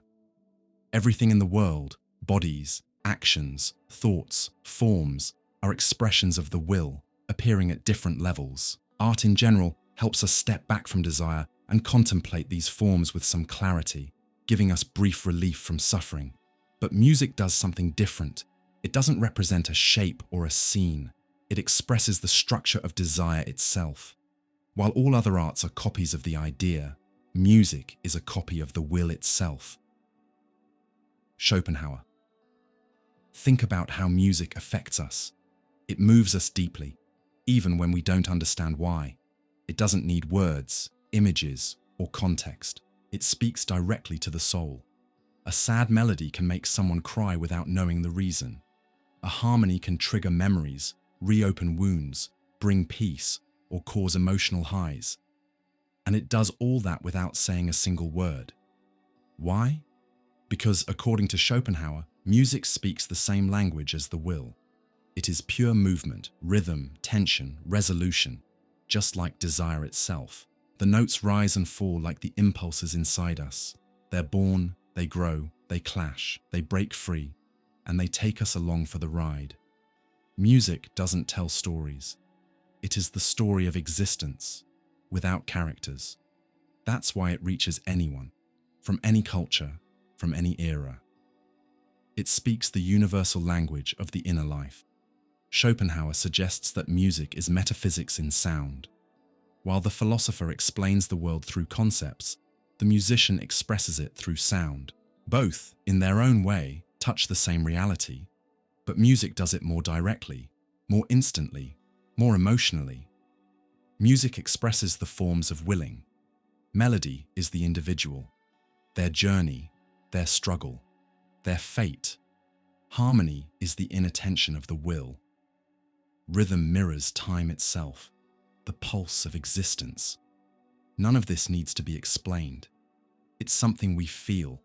Everything in the world, bodies, actions, thoughts, forms, are expressions of the will, appearing at different levels. Art in general helps us step back from desire and contemplate these forms with some clarity, giving us brief relief from suffering. But music does something different. It doesn't represent a shape or a scene. It expresses the structure of desire itself. While all other arts are copies of the idea, music is a copy of the will itself. Schopenhauer. Think about how music affects us. It moves us deeply, even when we don't understand why. It doesn't need words, images, or context. It speaks directly to the soul. A sad melody can make someone cry without knowing the reason. A harmony can trigger memories, reopen wounds, bring peace, or cause emotional highs. And it does all that without saying a single word. Why? Because, according to Schopenhauer, music speaks the same language as the will. It is pure movement, rhythm, tension, resolution, just like desire itself. The notes rise and fall like the impulses inside us. They're born, they grow, they clash, they break free, and they take us along for the ride. Music doesn't tell stories. It is the story of existence, without characters. That's why it reaches anyone, from any culture, from any era. It speaks the universal language of the inner life. Schopenhauer suggests that music is metaphysics in sound. While the philosopher explains the world through concepts, the musician expresses it through sound. Both, in their own way, touch the same reality, but music does it more directly, more instantly, more emotionally. Music expresses the forms of willing. Melody is the individual, their journey, their struggle, their fate. Harmony is the inner tension of the will. Rhythm mirrors time itself, the pulse of existence. None of this needs to be explained. It's something we feel.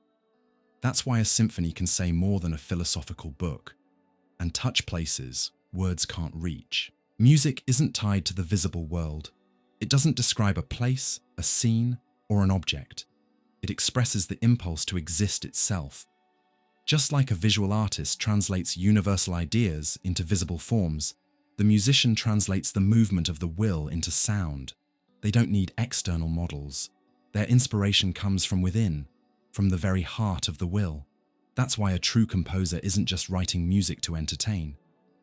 That's why a symphony can say more than a philosophical book, and touch places words can't reach. Music isn't tied to the visible world. It doesn't describe a place, a scene, or an object. It expresses the impulse to exist itself. Just like a visual artist translates universal ideas into visible forms, the musician translates the movement of the will into sound. They don't need external models. Their inspiration comes from within, from the very heart of the will. That's why a true composer isn't just writing music to entertain.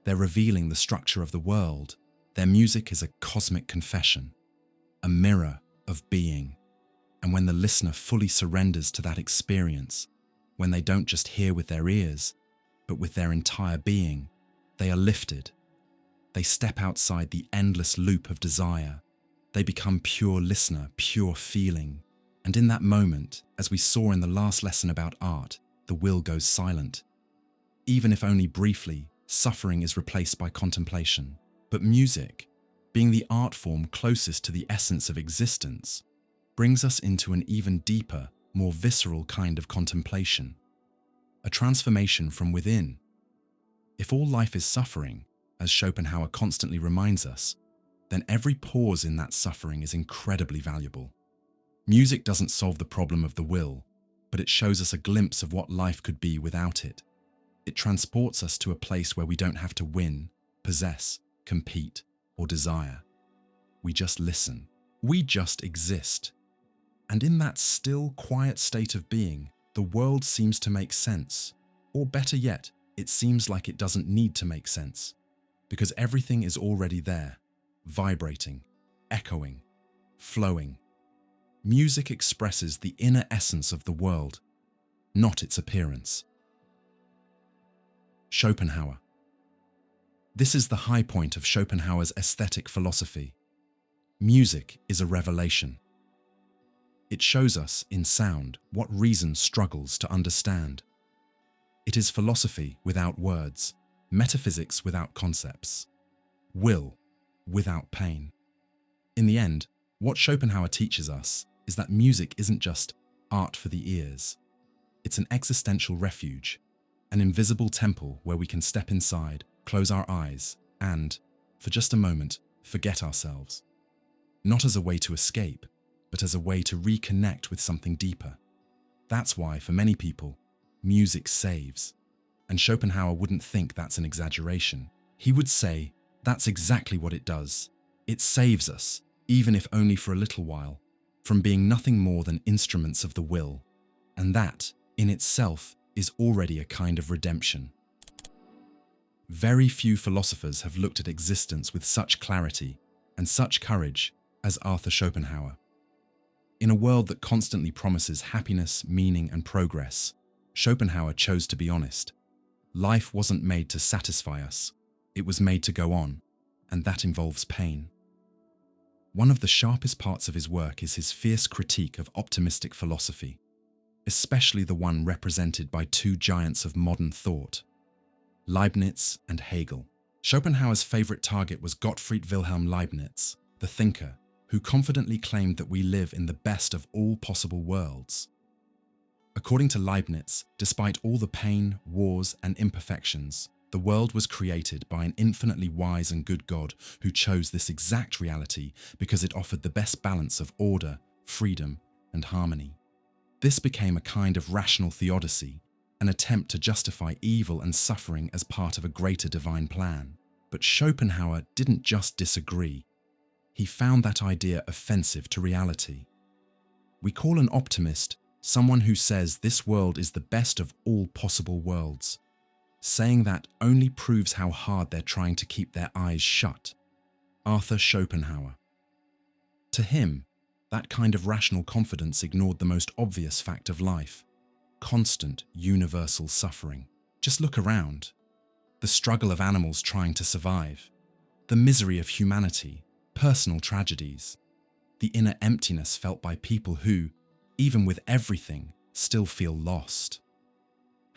They're revealing the structure of the world. Their music is a cosmic confession, a mirror of being. And when the listener fully surrenders to that experience, when they don't just hear with their ears, but with their entire being, they are lifted. They step outside the endless loop of desire. They become pure listener, pure feeling. And in that moment, as we saw in the last lesson about art, the will goes silent. Even if only briefly, suffering is replaced by contemplation. But music, being the art form closest to the essence of existence, brings us into an even deeper, more visceral kind of contemplation. A transformation from within. If all life is suffering, as Schopenhauer constantly reminds us, then every pause in that suffering is incredibly valuable. Music doesn't solve the problem of the will, but it shows us a glimpse of what life could be without it. It transports us to a place where we don't have to win, possess, compete, or desire. We just listen. We just exist. And in that still, quiet state of being, the world seems to make sense. Or better yet, it seems like it doesn't need to make sense, because everything is already there, vibrating, echoing, flowing. Music expresses the inner essence of the world, not its appearance. Schopenhauer. This is the high point of Schopenhauer's aesthetic philosophy. Music is a revelation. It shows us, in sound, what reason struggles to understand. It is philosophy without words, metaphysics without concepts, will without pain. In the end, what Schopenhauer teaches us is that music isn't just art for the ears. It's an existential refuge, an invisible temple where we can step inside, close our eyes, and, for just a moment, forget ourselves. Not as a way to escape, but as a way to reconnect with something deeper. That's why, for many people, music saves. And Schopenhauer wouldn't think that's an exaggeration. He would say, that's exactly what it does. It saves us, even if only for a little while, from being nothing more than instruments of the will. And that, in itself, is already a kind of redemption. Very few philosophers have looked at existence with such clarity and such courage as Arthur Schopenhauer. In a world that constantly promises happiness, meaning, and progress, Schopenhauer chose to be honest. Life wasn't made to satisfy us. It was made to go on, and that involves pain. One of the sharpest parts of his work is his fierce critique of optimistic philosophy, especially the one represented by two giants of modern thought, Leibniz and Hegel. Schopenhauer's favorite target was Gottfried Wilhelm Leibniz, the thinker, who confidently claimed that we live in the best of all possible worlds. According to Leibniz, despite all the pain, wars, and imperfections, the world was created by an infinitely wise and good God who chose this exact reality because it offered the best balance of order, freedom, and harmony. This became a kind of rational theodicy, an attempt to justify evil and suffering as part of a greater divine plan. But Schopenhauer didn't just disagree. He found that idea offensive to reality. We call an optimist someone who says this world is the best of all possible worlds. Saying that only proves how hard they're trying to keep their eyes shut. Arthur Schopenhauer. To him, that kind of rational confidence ignored the most obvious fact of life: constant, universal suffering. Just look around. The struggle of animals trying to survive. The misery of humanity, personal tragedies. The inner emptiness felt by people who, even with everything, still feel lost.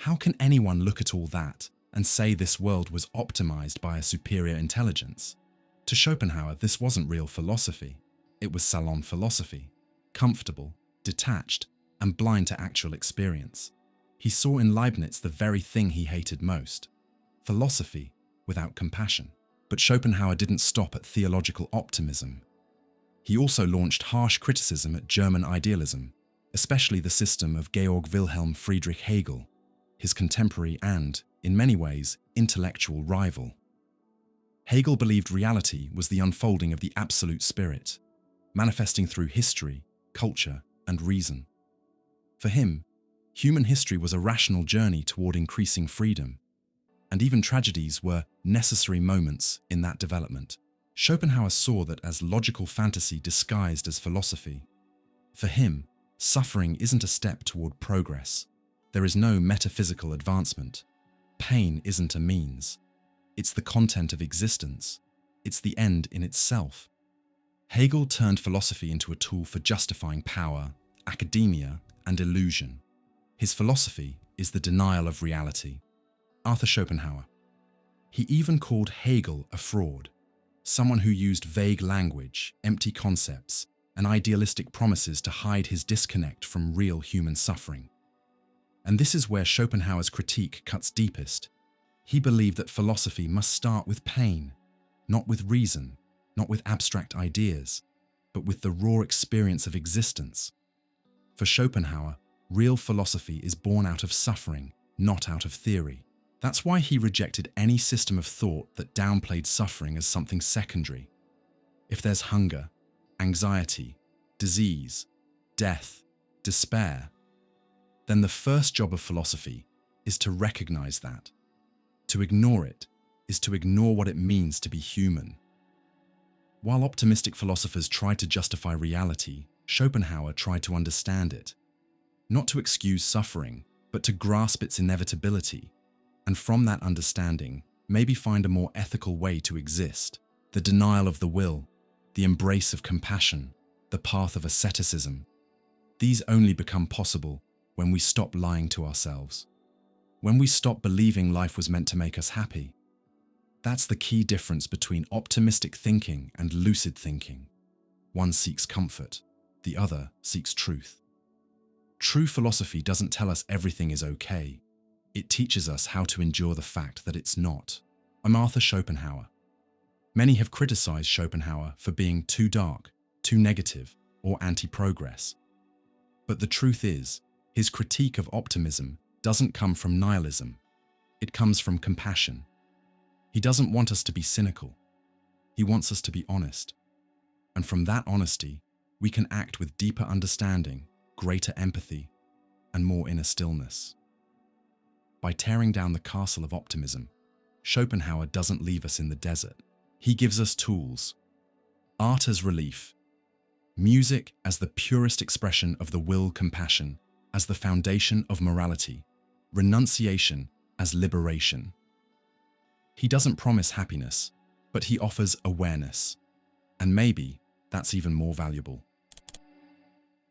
How can anyone look at all that and say this world was optimized by a superior intelligence? To Schopenhauer, this wasn't real philosophy. It was salon philosophy, comfortable, detached, and blind to actual experience. He saw in Leibniz the very thing he hated most: philosophy without compassion. But Schopenhauer didn't stop at theological optimism. He also launched harsh criticism at German idealism, especially the system of Georg Wilhelm Friedrich Hegel, his contemporary and, in many ways, intellectual rival. Hegel believed reality was the unfolding of the absolute spirit, manifesting through history, culture, and reason. For him, human history was a rational journey toward increasing freedom, and even tragedies were necessary moments in that development. Schopenhauer saw that as logical fantasy disguised as philosophy. For him, suffering isn't a step toward progress. There is no metaphysical advancement. Pain isn't a means. It's the content of existence. It's the end in itself. Hegel turned philosophy into a tool for justifying power, academia, and illusion. His philosophy is the denial of reality. Arthur Schopenhauer. He even called Hegel a fraud, someone who used vague language, empty concepts, and idealistic promises to hide his disconnect from real human suffering. And this is where Schopenhauer's critique cuts deepest. He believed that philosophy must start with pain, not with reason, not with abstract ideas, but with the raw experience of existence. For Schopenhauer, real philosophy is born out of suffering, not out of theory. That's why he rejected any system of thought that downplayed suffering as something secondary. If there's hunger, anxiety, disease, death, despair, then the first job of philosophy is to recognize that. To ignore it is to ignore what it means to be human. While optimistic philosophers tried to justify reality, Schopenhauer tried to understand it. Not to excuse suffering, but to grasp its inevitability, and from that understanding, maybe find a more ethical way to exist. The denial of the will, the embrace of compassion, the path of asceticism. These only become possible when we stop lying to ourselves. When we stop believing life was meant to make us happy. That's the key difference between optimistic thinking and lucid thinking. One seeks comfort, the other seeks truth. True philosophy doesn't tell us everything is okay. It teaches us how to endure the fact that it's not. I'm Arthur Schopenhauer. Many have criticized Schopenhauer for being too dark, too negative, or anti-progress. But the truth is, his critique of optimism doesn't come from nihilism. It comes from compassion. He doesn't want us to be cynical. He wants us to be honest. And from that honesty, we can act with deeper understanding, greater empathy, and more inner stillness. By tearing down the castle of optimism, Schopenhauer doesn't leave us in the desert. He gives us tools. Art as relief. Music as the purest expression of the will compassion, as the foundation of morality. Renunciation as liberation. He doesn't promise happiness, but he offers awareness. And maybe that's even more valuable.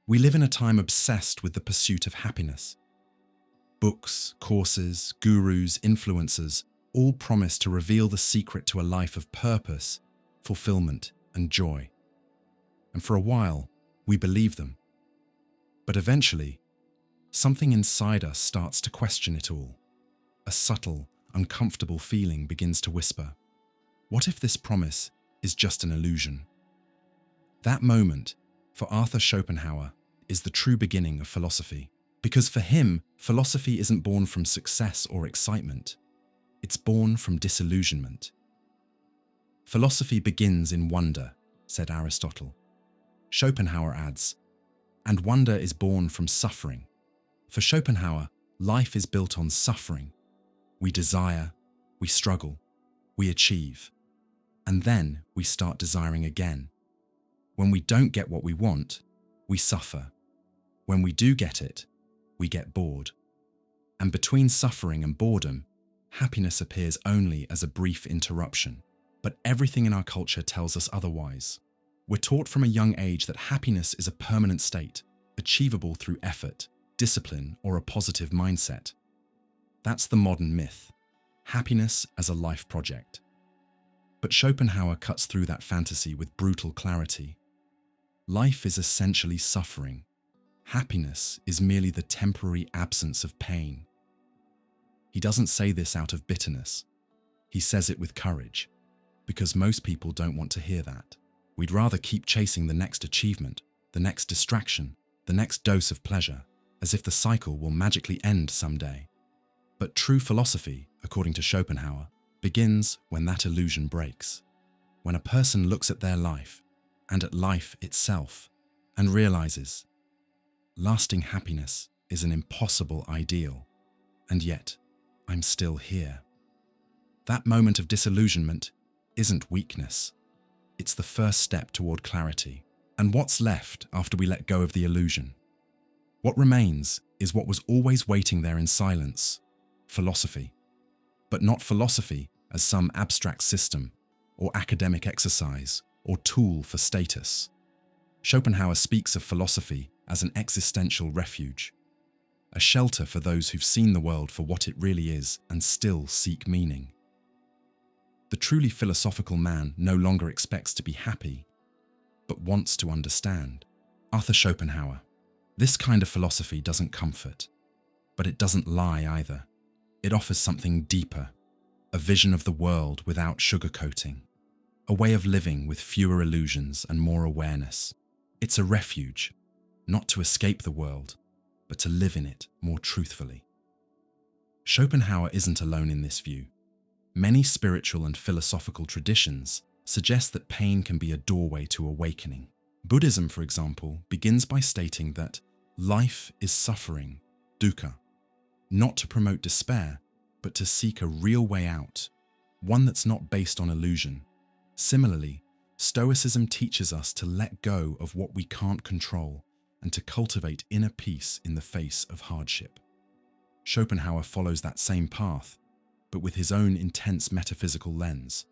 We live in a time obsessed with the pursuit of happiness. Books, courses, gurus, influencers all promise to reveal the secret to a life of purpose, fulfillment, and joy. And for a while, we believe them. But eventually, something inside us starts to question it all. A subtle, uncomfortable feeling begins to whisper, what if this promise is just an illusion? That moment, for Arthur Schopenhauer, is the true beginning of philosophy. Because for him, philosophy isn't born from success or excitement. It's born from disillusionment. Philosophy begins in wonder, said Aristotle. Schopenhauer adds, and wonder is born from suffering. For Schopenhauer, life is built on suffering. We desire, we struggle, we achieve, and then we start desiring again. When we don't get what we want, we suffer. When we do get it, we get bored. And between suffering and boredom, happiness appears only as a brief interruption. But everything in our culture tells us otherwise. We're taught from a young age that happiness is a permanent state, achievable through effort, discipline, or a positive mindset. That's the modern myth. Happiness as a life project. But Schopenhauer cuts through that fantasy with brutal clarity. Life is essentially suffering. Happiness is merely the temporary absence of pain. He doesn't say this out of bitterness. He says it with courage, because most people don't want to hear that. We'd rather keep chasing the next achievement, the next distraction, the next dose of pleasure, as if the cycle will magically end someday. But true philosophy, according to Schopenhauer, begins when that illusion breaks. When a person looks at their life, and at life itself, and realizes, lasting happiness is an impossible ideal, and yet I'm still here. That moment of disillusionment isn't weakness. It's the first step toward clarity. And what's left after we let go of the illusion? What remains is what was always waiting there in silence, philosophy. But not philosophy as some abstract system, or academic exercise, or tool for status. Schopenhauer speaks of philosophy as an existential refuge, a shelter for those who've seen the world for what it really is and still seek meaning. The truly philosophical man no longer expects to be happy, but wants to understand. Arthur Schopenhauer. This kind of philosophy doesn't comfort, but it doesn't lie either. It offers something deeper, a vision of the world without sugarcoating, a way of living with fewer illusions and more awareness. It's a refuge, not to escape the world, but to live in it more truthfully. Schopenhauer isn't alone in this view. Many spiritual and philosophical traditions suggest that pain can be a doorway to awakening. Buddhism, for example, begins by stating that life is suffering, dukkha, not to promote despair, but to seek a real way out, one that's not based on illusion. Similarly, Stoicism teaches us to let go of what we can't control and to cultivate inner peace in the face of hardship. Schopenhauer follows that same path, but with his own intense metaphysical lens.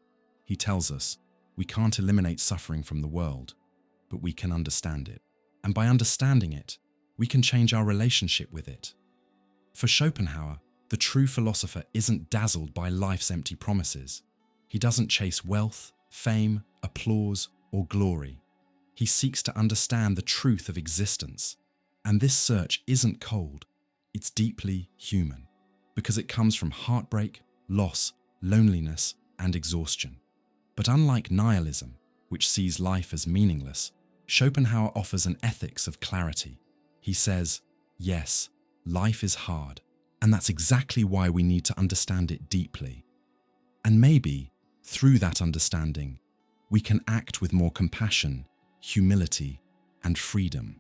He tells us we can't eliminate suffering from the world, but we can understand it. And by understanding it, we can change our relationship with it. For Schopenhauer, the true philosopher isn't dazzled by life's empty promises. He doesn't chase wealth, fame, applause, or glory. He seeks to understand the truth of existence. And this search isn't cold, it's deeply human, because it comes from heartbreak, loss, loneliness, and exhaustion. But unlike nihilism, which sees life as meaningless, Schopenhauer offers an ethics of clarity. He says, yes, life is hard, and that's exactly why we need to understand it deeply. And maybe, through that understanding, we can act with more compassion, humility, and freedom.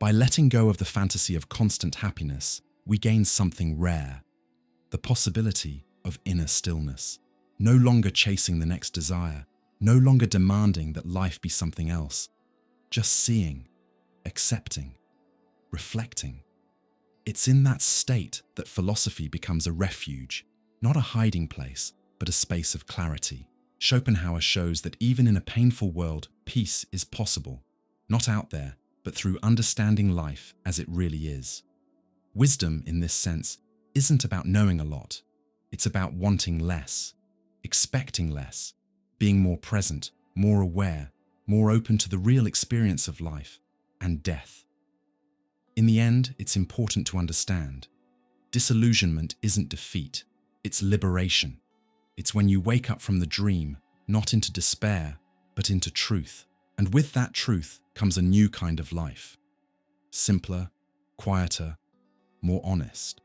By letting go of the fantasy of constant happiness, we gain something rare, the possibility of inner stillness, no longer chasing the next desire, no longer demanding that life be something else, just seeing, accepting, reflecting. It's in that state that philosophy becomes a refuge, not a hiding place, but a space of clarity. Schopenhauer shows that even in a painful world, peace is possible, not out there, but through understanding life as it really is. Wisdom, in this sense, isn't about knowing a lot. It's about wanting less, expecting less, being more present, more aware, more open to the real experience of life and death. In the end, it's important to understand. Disillusionment isn't defeat, it's liberation. It's when you wake up from the dream, not into despair, but into truth. And with that truth comes a new kind of life. Simpler, quieter, more honest.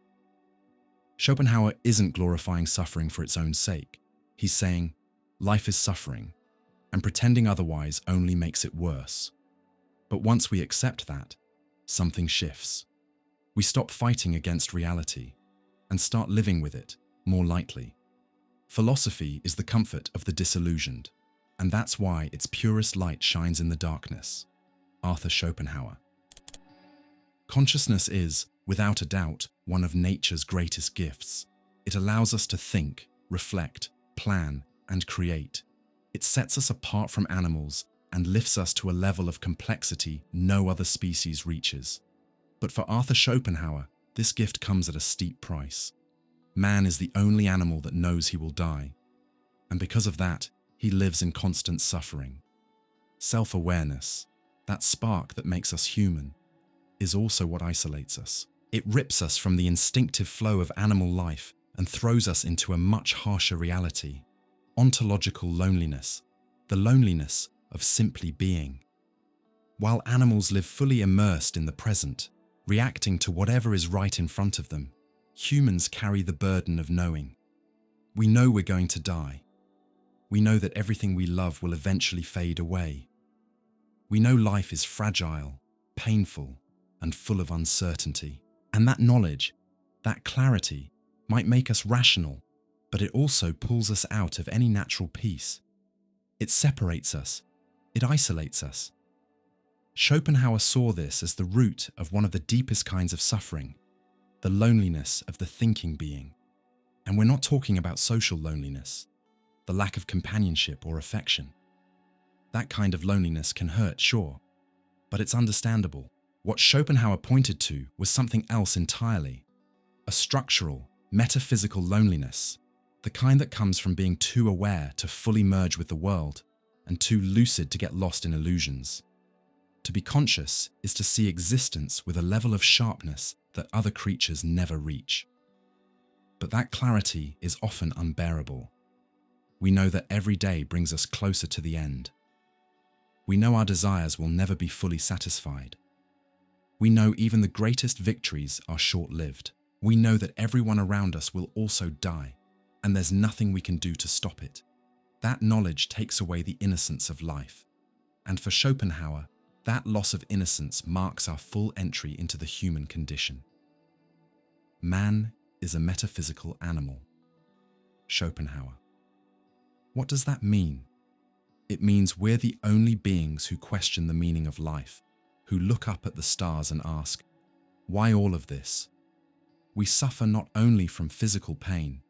Schopenhauer isn't glorifying suffering for its own sake. He's saying, life is suffering, and pretending otherwise only makes it worse. But once we accept that, something shifts. We stop fighting against reality and start living with it more lightly. Philosophy is the comfort of the disillusioned, and that's why its purest light shines in the darkness. Arthur Schopenhauer. Consciousness is, without a doubt, one of nature's greatest gifts. It allows us to think, reflect, plan, and create. It sets us apart from animals and lifts us to a level of complexity no other species reaches. But for Arthur Schopenhauer, this gift comes at a steep price. Man is the only animal that knows he will die, and because of that, he lives in constant suffering. Self-awareness, that spark that makes us human, is also what isolates us. It rips us from the instinctive flow of animal life and throws us into a much harsher reality. Ontological loneliness, the loneliness of simply being. While animals live fully immersed in the present, reacting to whatever is right in front of them, humans carry the burden of knowing. We know we're going to die. We know that everything we love will eventually fade away. We know life is fragile, painful, and full of uncertainty. And that knowledge, that clarity, might make us rational, but it also pulls us out of any natural peace. It separates us. It isolates us. Schopenhauer saw this as the root of one of the deepest kinds of suffering, the loneliness of the thinking being. And we're not talking about social loneliness, the lack of companionship or affection. That kind of loneliness can hurt, sure, but it's understandable. What Schopenhauer pointed to was something else entirely, a structural, metaphysical loneliness, the kind that comes from being too aware to fully merge with the world and too lucid to get lost in illusions. To be conscious is to see existence with a level of sharpness that other creatures never reach. But that clarity is often unbearable. We know that every day brings us closer to the end. We know our desires will never be fully satisfied. We know even the greatest victories are short-lived. We know that everyone around us will also die, and there's nothing we can do to stop it. That knowledge takes away the innocence of life. And for Schopenhauer, that loss of innocence marks our full entry into the human condition. Man is a metaphysical animal. Schopenhauer. What does that mean? It means we're the only beings who question the meaning of life, who look up at the stars and ask, why all of this? We suffer not only from physical pain,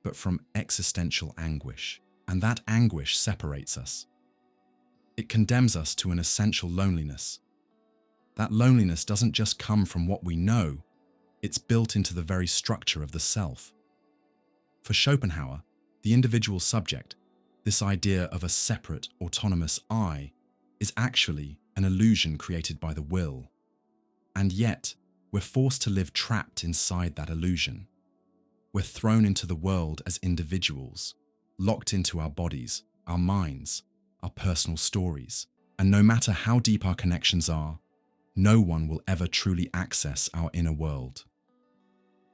but from existential anguish, and that anguish separates us. It condemns us to an essential loneliness. That loneliness doesn't just come from what we know, it's built into the very structure of the self. For Schopenhauer, the individual subject, this idea of a separate, autonomous I, is actually an illusion created by the will. And yet, we're forced to live trapped inside that illusion. We're thrown into the world as individuals, locked into our bodies, our minds, our personal stories. And no matter how deep our connections are, no one will ever truly access our inner world.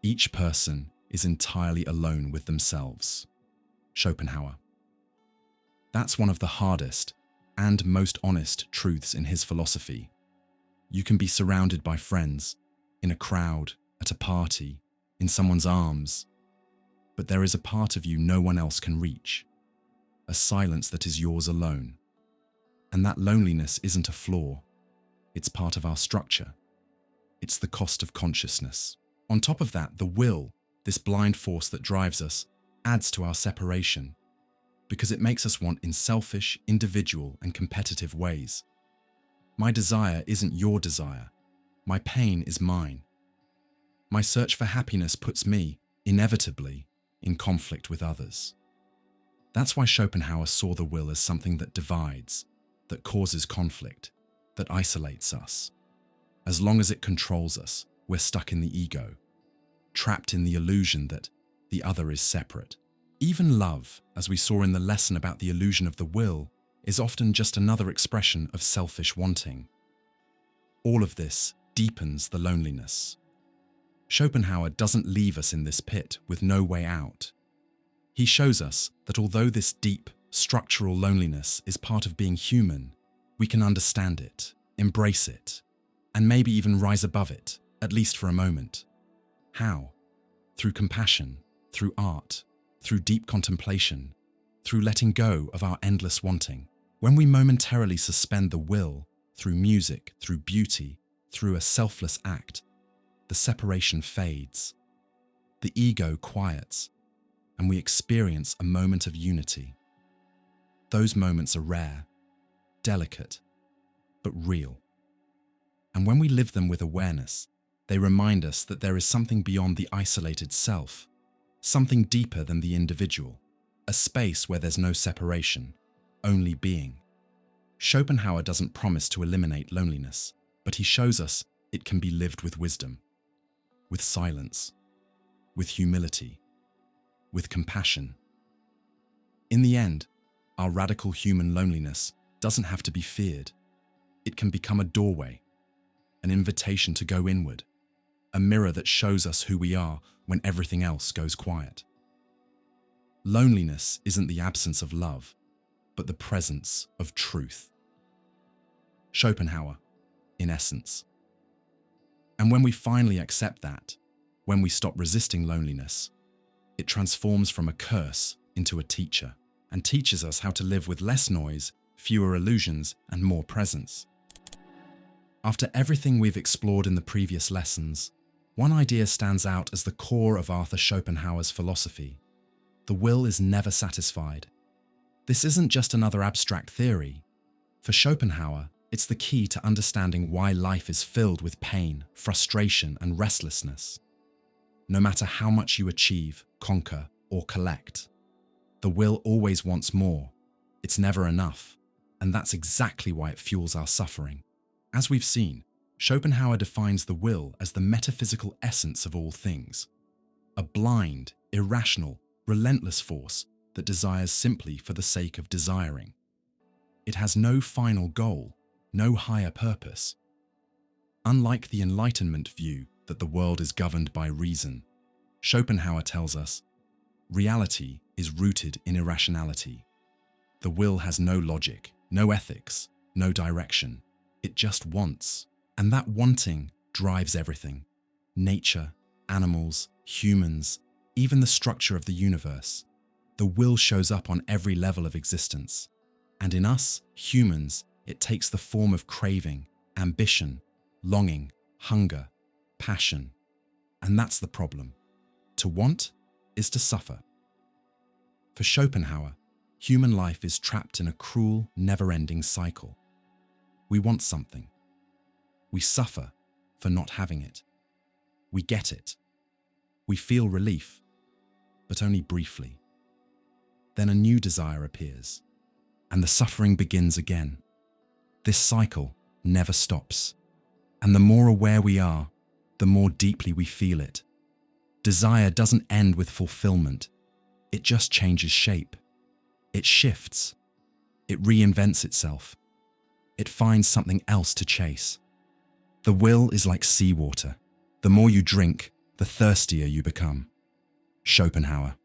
Each person is entirely alone with themselves. Schopenhauer. That's one of the hardest and most honest truths in his philosophy. You can be surrounded by friends, in a crowd, at a party, in someone's arms, but there is a part of you no one else can reach, a silence that is yours alone. And that loneliness isn't a flaw, it's part of our structure. It's the cost of consciousness. On top of that, the will, this blind force that drives us, adds to our separation, because it makes us want in selfish, individual, and competitive ways. My desire isn't your desire. My pain is mine. My search for happiness puts me, inevitably, in conflict with others. That's why Schopenhauer saw the will as something that divides, that causes conflict, that isolates us. As long as it controls us, we're stuck in the ego, trapped in the illusion that the other is separate. Even love, as we saw in the lesson about the illusion of the will, is often just another expression of selfish wanting. All of this deepens the loneliness. Schopenhauer doesn't leave us in this pit with no way out. He shows us that although this deep, structural loneliness is part of being human, we can understand it, embrace it, and maybe even rise above it, at least for a moment. How? Through compassion, through art, through deep contemplation, through letting go of our endless wanting. When we momentarily suspend the will, through music, through beauty, through a selfless act, the separation fades, the ego quiets, and we experience a moment of unity. Those moments are rare, delicate, but real. And when we live them with awareness, they remind us that there is something beyond the isolated self, something deeper than the individual, a space where there's no separation, only being. Schopenhauer doesn't promise to eliminate loneliness, but he shows us it can be lived with wisdom, with silence, with humility, with compassion. In the end, our radical human loneliness doesn't have to be feared. It can become a doorway, an invitation to go inward, a mirror that shows us who we are when everything else goes quiet. Loneliness isn't the absence of love, but the presence of truth. Schopenhauer, in essence. And when we finally accept that, when we stop resisting loneliness, it transforms from a curse into a teacher and teaches us how to live with less noise, fewer illusions, and more presence. After everything we've explored in the previous lessons, one idea stands out as the core of Arthur Schopenhauer's philosophy. The will is never satisfied. This isn't just another abstract theory. For Schopenhauer, it's the key to understanding why life is filled with pain, frustration, and restlessness. No matter how much you achieve, conquer, or collect, the will always wants more. It's never enough, and that's exactly why it fuels our suffering. As we've seen, Schopenhauer defines the will as the metaphysical essence of all things. a blind, irrational, relentless force that desires simply for the sake of desiring. It has no final goal, no higher purpose. Unlike the Enlightenment view that the world is governed by reason, Schopenhauer tells us, reality is rooted in irrationality. The will has no logic, no ethics, no direction. It just wants. And that wanting drives everything. Nature, animals, humans, even the structure of the universe. The will shows up on every level of existence. And in us, humans, it takes the form of craving, ambition, longing, hunger, passion. And that's the problem. To want is to suffer. For Schopenhauer, human life is trapped in a cruel, never-ending cycle. We want something. We suffer for not having it. We get it. We feel relief, but only briefly. Then a new desire appears, and the suffering begins again. This cycle never stops, and the more aware we are, the more deeply we feel it. Desire doesn't end with fulfillment. It just changes shape. It shifts. It reinvents itself. It finds something else to chase. The will is like seawater. The more you drink, the thirstier you become. Schopenhauer.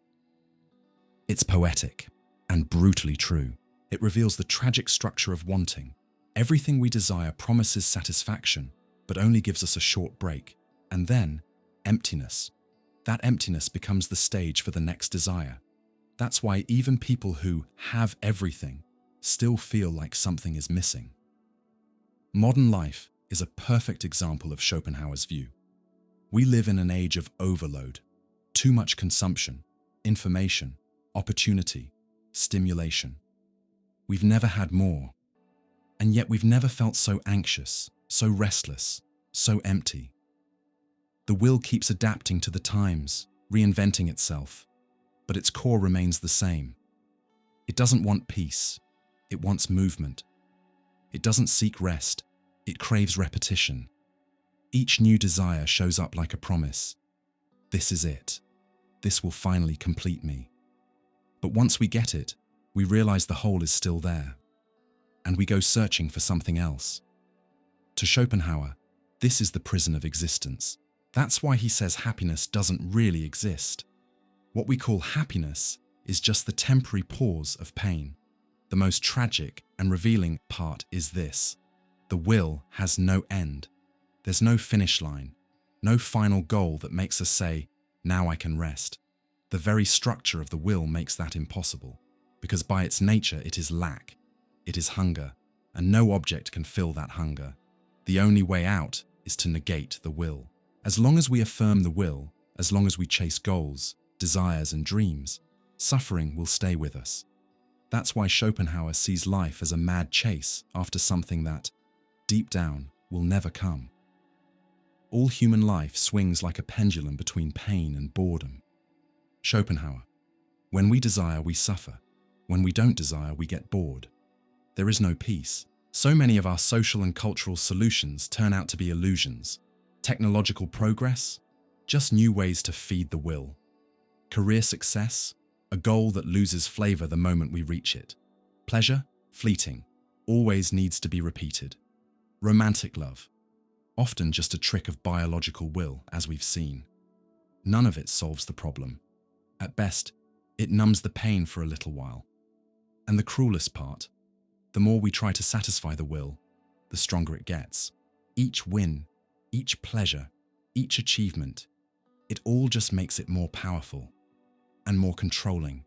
It's poetic and brutally true. It reveals the tragic structure of wanting. Everything we desire promises satisfaction, but only gives us a short break. And then, emptiness. That emptiness becomes the stage for the next desire. That's why even people who have everything still feel like something is missing. Modern life is a perfect example of Schopenhauer's view. We live in an age of overload, too much consumption, information, opportunity, stimulation. We've never had more, and yet we've never felt so anxious, so restless, so empty. The will keeps adapting to the times, reinventing itself, but its core remains the same. It doesn't want peace, it wants movement. It doesn't seek rest, it craves repetition. Each new desire shows up like a promise. This is it. This will finally complete me. But once we get it, we realize the hole is still there, and we go searching for something else. To Schopenhauer, this is the prison of existence. That's why he says happiness doesn't really exist. What we call happiness is just the temporary pause of pain. The most tragic and revealing part is this. The will has no end. There's no finish line, no final goal that makes us say, now I can rest. The very structure of the will makes that impossible, because by its nature it is lack, it is hunger, and no object can fill that hunger. The only way out is to negate the will. As long as we affirm the will, as long as we chase goals, desires, and dreams, suffering will stay with us. That's why Schopenhauer sees life as a mad chase after something that, deep down, will never come. All human life swings like a pendulum between pain and boredom. Schopenhauer. When we desire, we suffer. When we don't desire, we get bored. There is no peace. So many of our social and cultural solutions turn out to be illusions. Technological progress? Just new ways to feed the will. Career success? A goal that loses flavor the moment we reach it. Pleasure? Fleeting. Always needs to be repeated. Romantic love? Often just a trick of biological will, as we've seen. None of it solves the problem. At best, it numbs the pain for a little while. And the cruelest part, the more we try to satisfy the will, the stronger it gets. Each win, each pleasure, each achievement, it all just makes it more powerful and more controlling.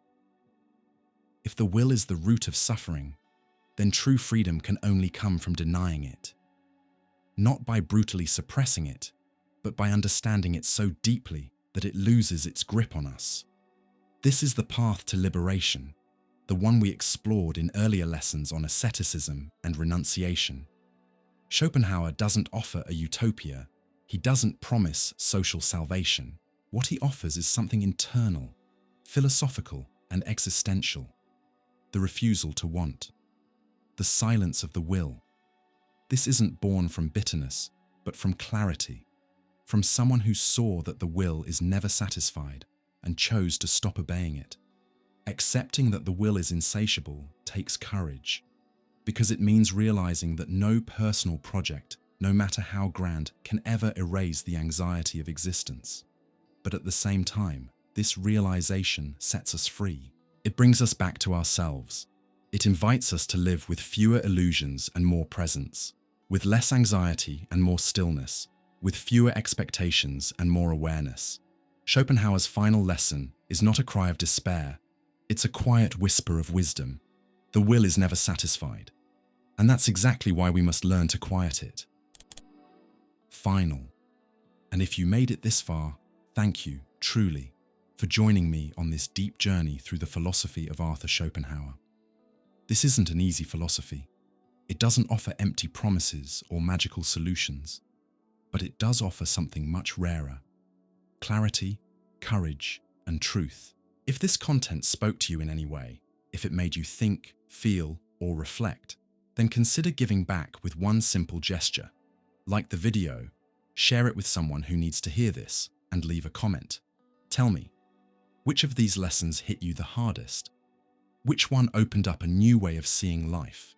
If the will is the root of suffering, then true freedom can only come from denying it. Not by brutally suppressing it, but by understanding it so deeply that it loses its grip on us. This is the path to liberation, the one we explored in earlier lessons on asceticism and renunciation. Schopenhauer doesn't offer a utopia. He doesn't promise social salvation. What he offers is something internal, philosophical and existential. The refusal to want. The silence of the will. This isn't born from bitterness, but from clarity, from someone who saw that the will is never satisfied and chose to stop obeying it. Accepting that the will is insatiable takes courage, because it means realizing that no personal project, no matter how grand, can ever erase the anxiety of existence. But at the same time, this realization sets us free. It brings us back to ourselves. It invites us to live with fewer illusions and more presence, with less anxiety and more stillness, with fewer expectations and more awareness. Schopenhauer's final lesson is not a cry of despair, it's a quiet whisper of wisdom. The will is never satisfied, and that's exactly why we must learn to quiet it. Final. And if you made it this far, thank you, truly, for joining me on this deep journey through the philosophy of Arthur Schopenhauer. This isn't an easy philosophy. It doesn't offer empty promises or magical solutions, but it does offer something much rarer: clarity, courage, and truth. If this content spoke to you in any way, if it made you think, feel, or reflect, then consider giving back with one simple gesture. Like the video, share it with someone who needs to hear this, and leave a comment. Tell me, which of these lessons hit you the hardest? Which one opened up a new way of seeing life?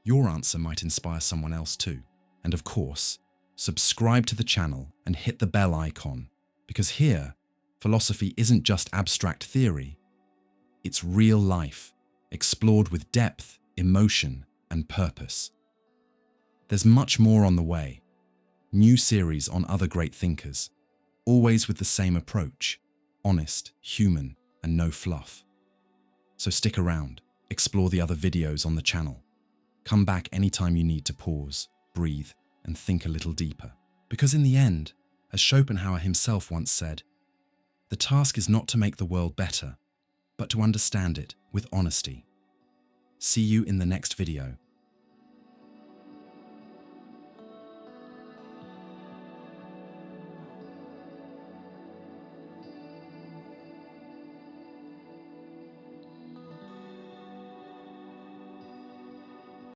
Your answer might inspire someone else too. And of course, subscribe to the channel and hit the bell icon, because here, philosophy isn't just abstract theory, it's real life, explored with depth, emotion, and purpose. There's much more on the way. New series on other great thinkers, always with the same approach: honest, human, and no fluff. So stick around, explore the other videos on the channel. Come back anytime you need to pause, breathe, and think a little deeper. Because in the end, as Schopenhauer himself once said, the task is not to make the world better, but to understand it with honesty. See you in the next video.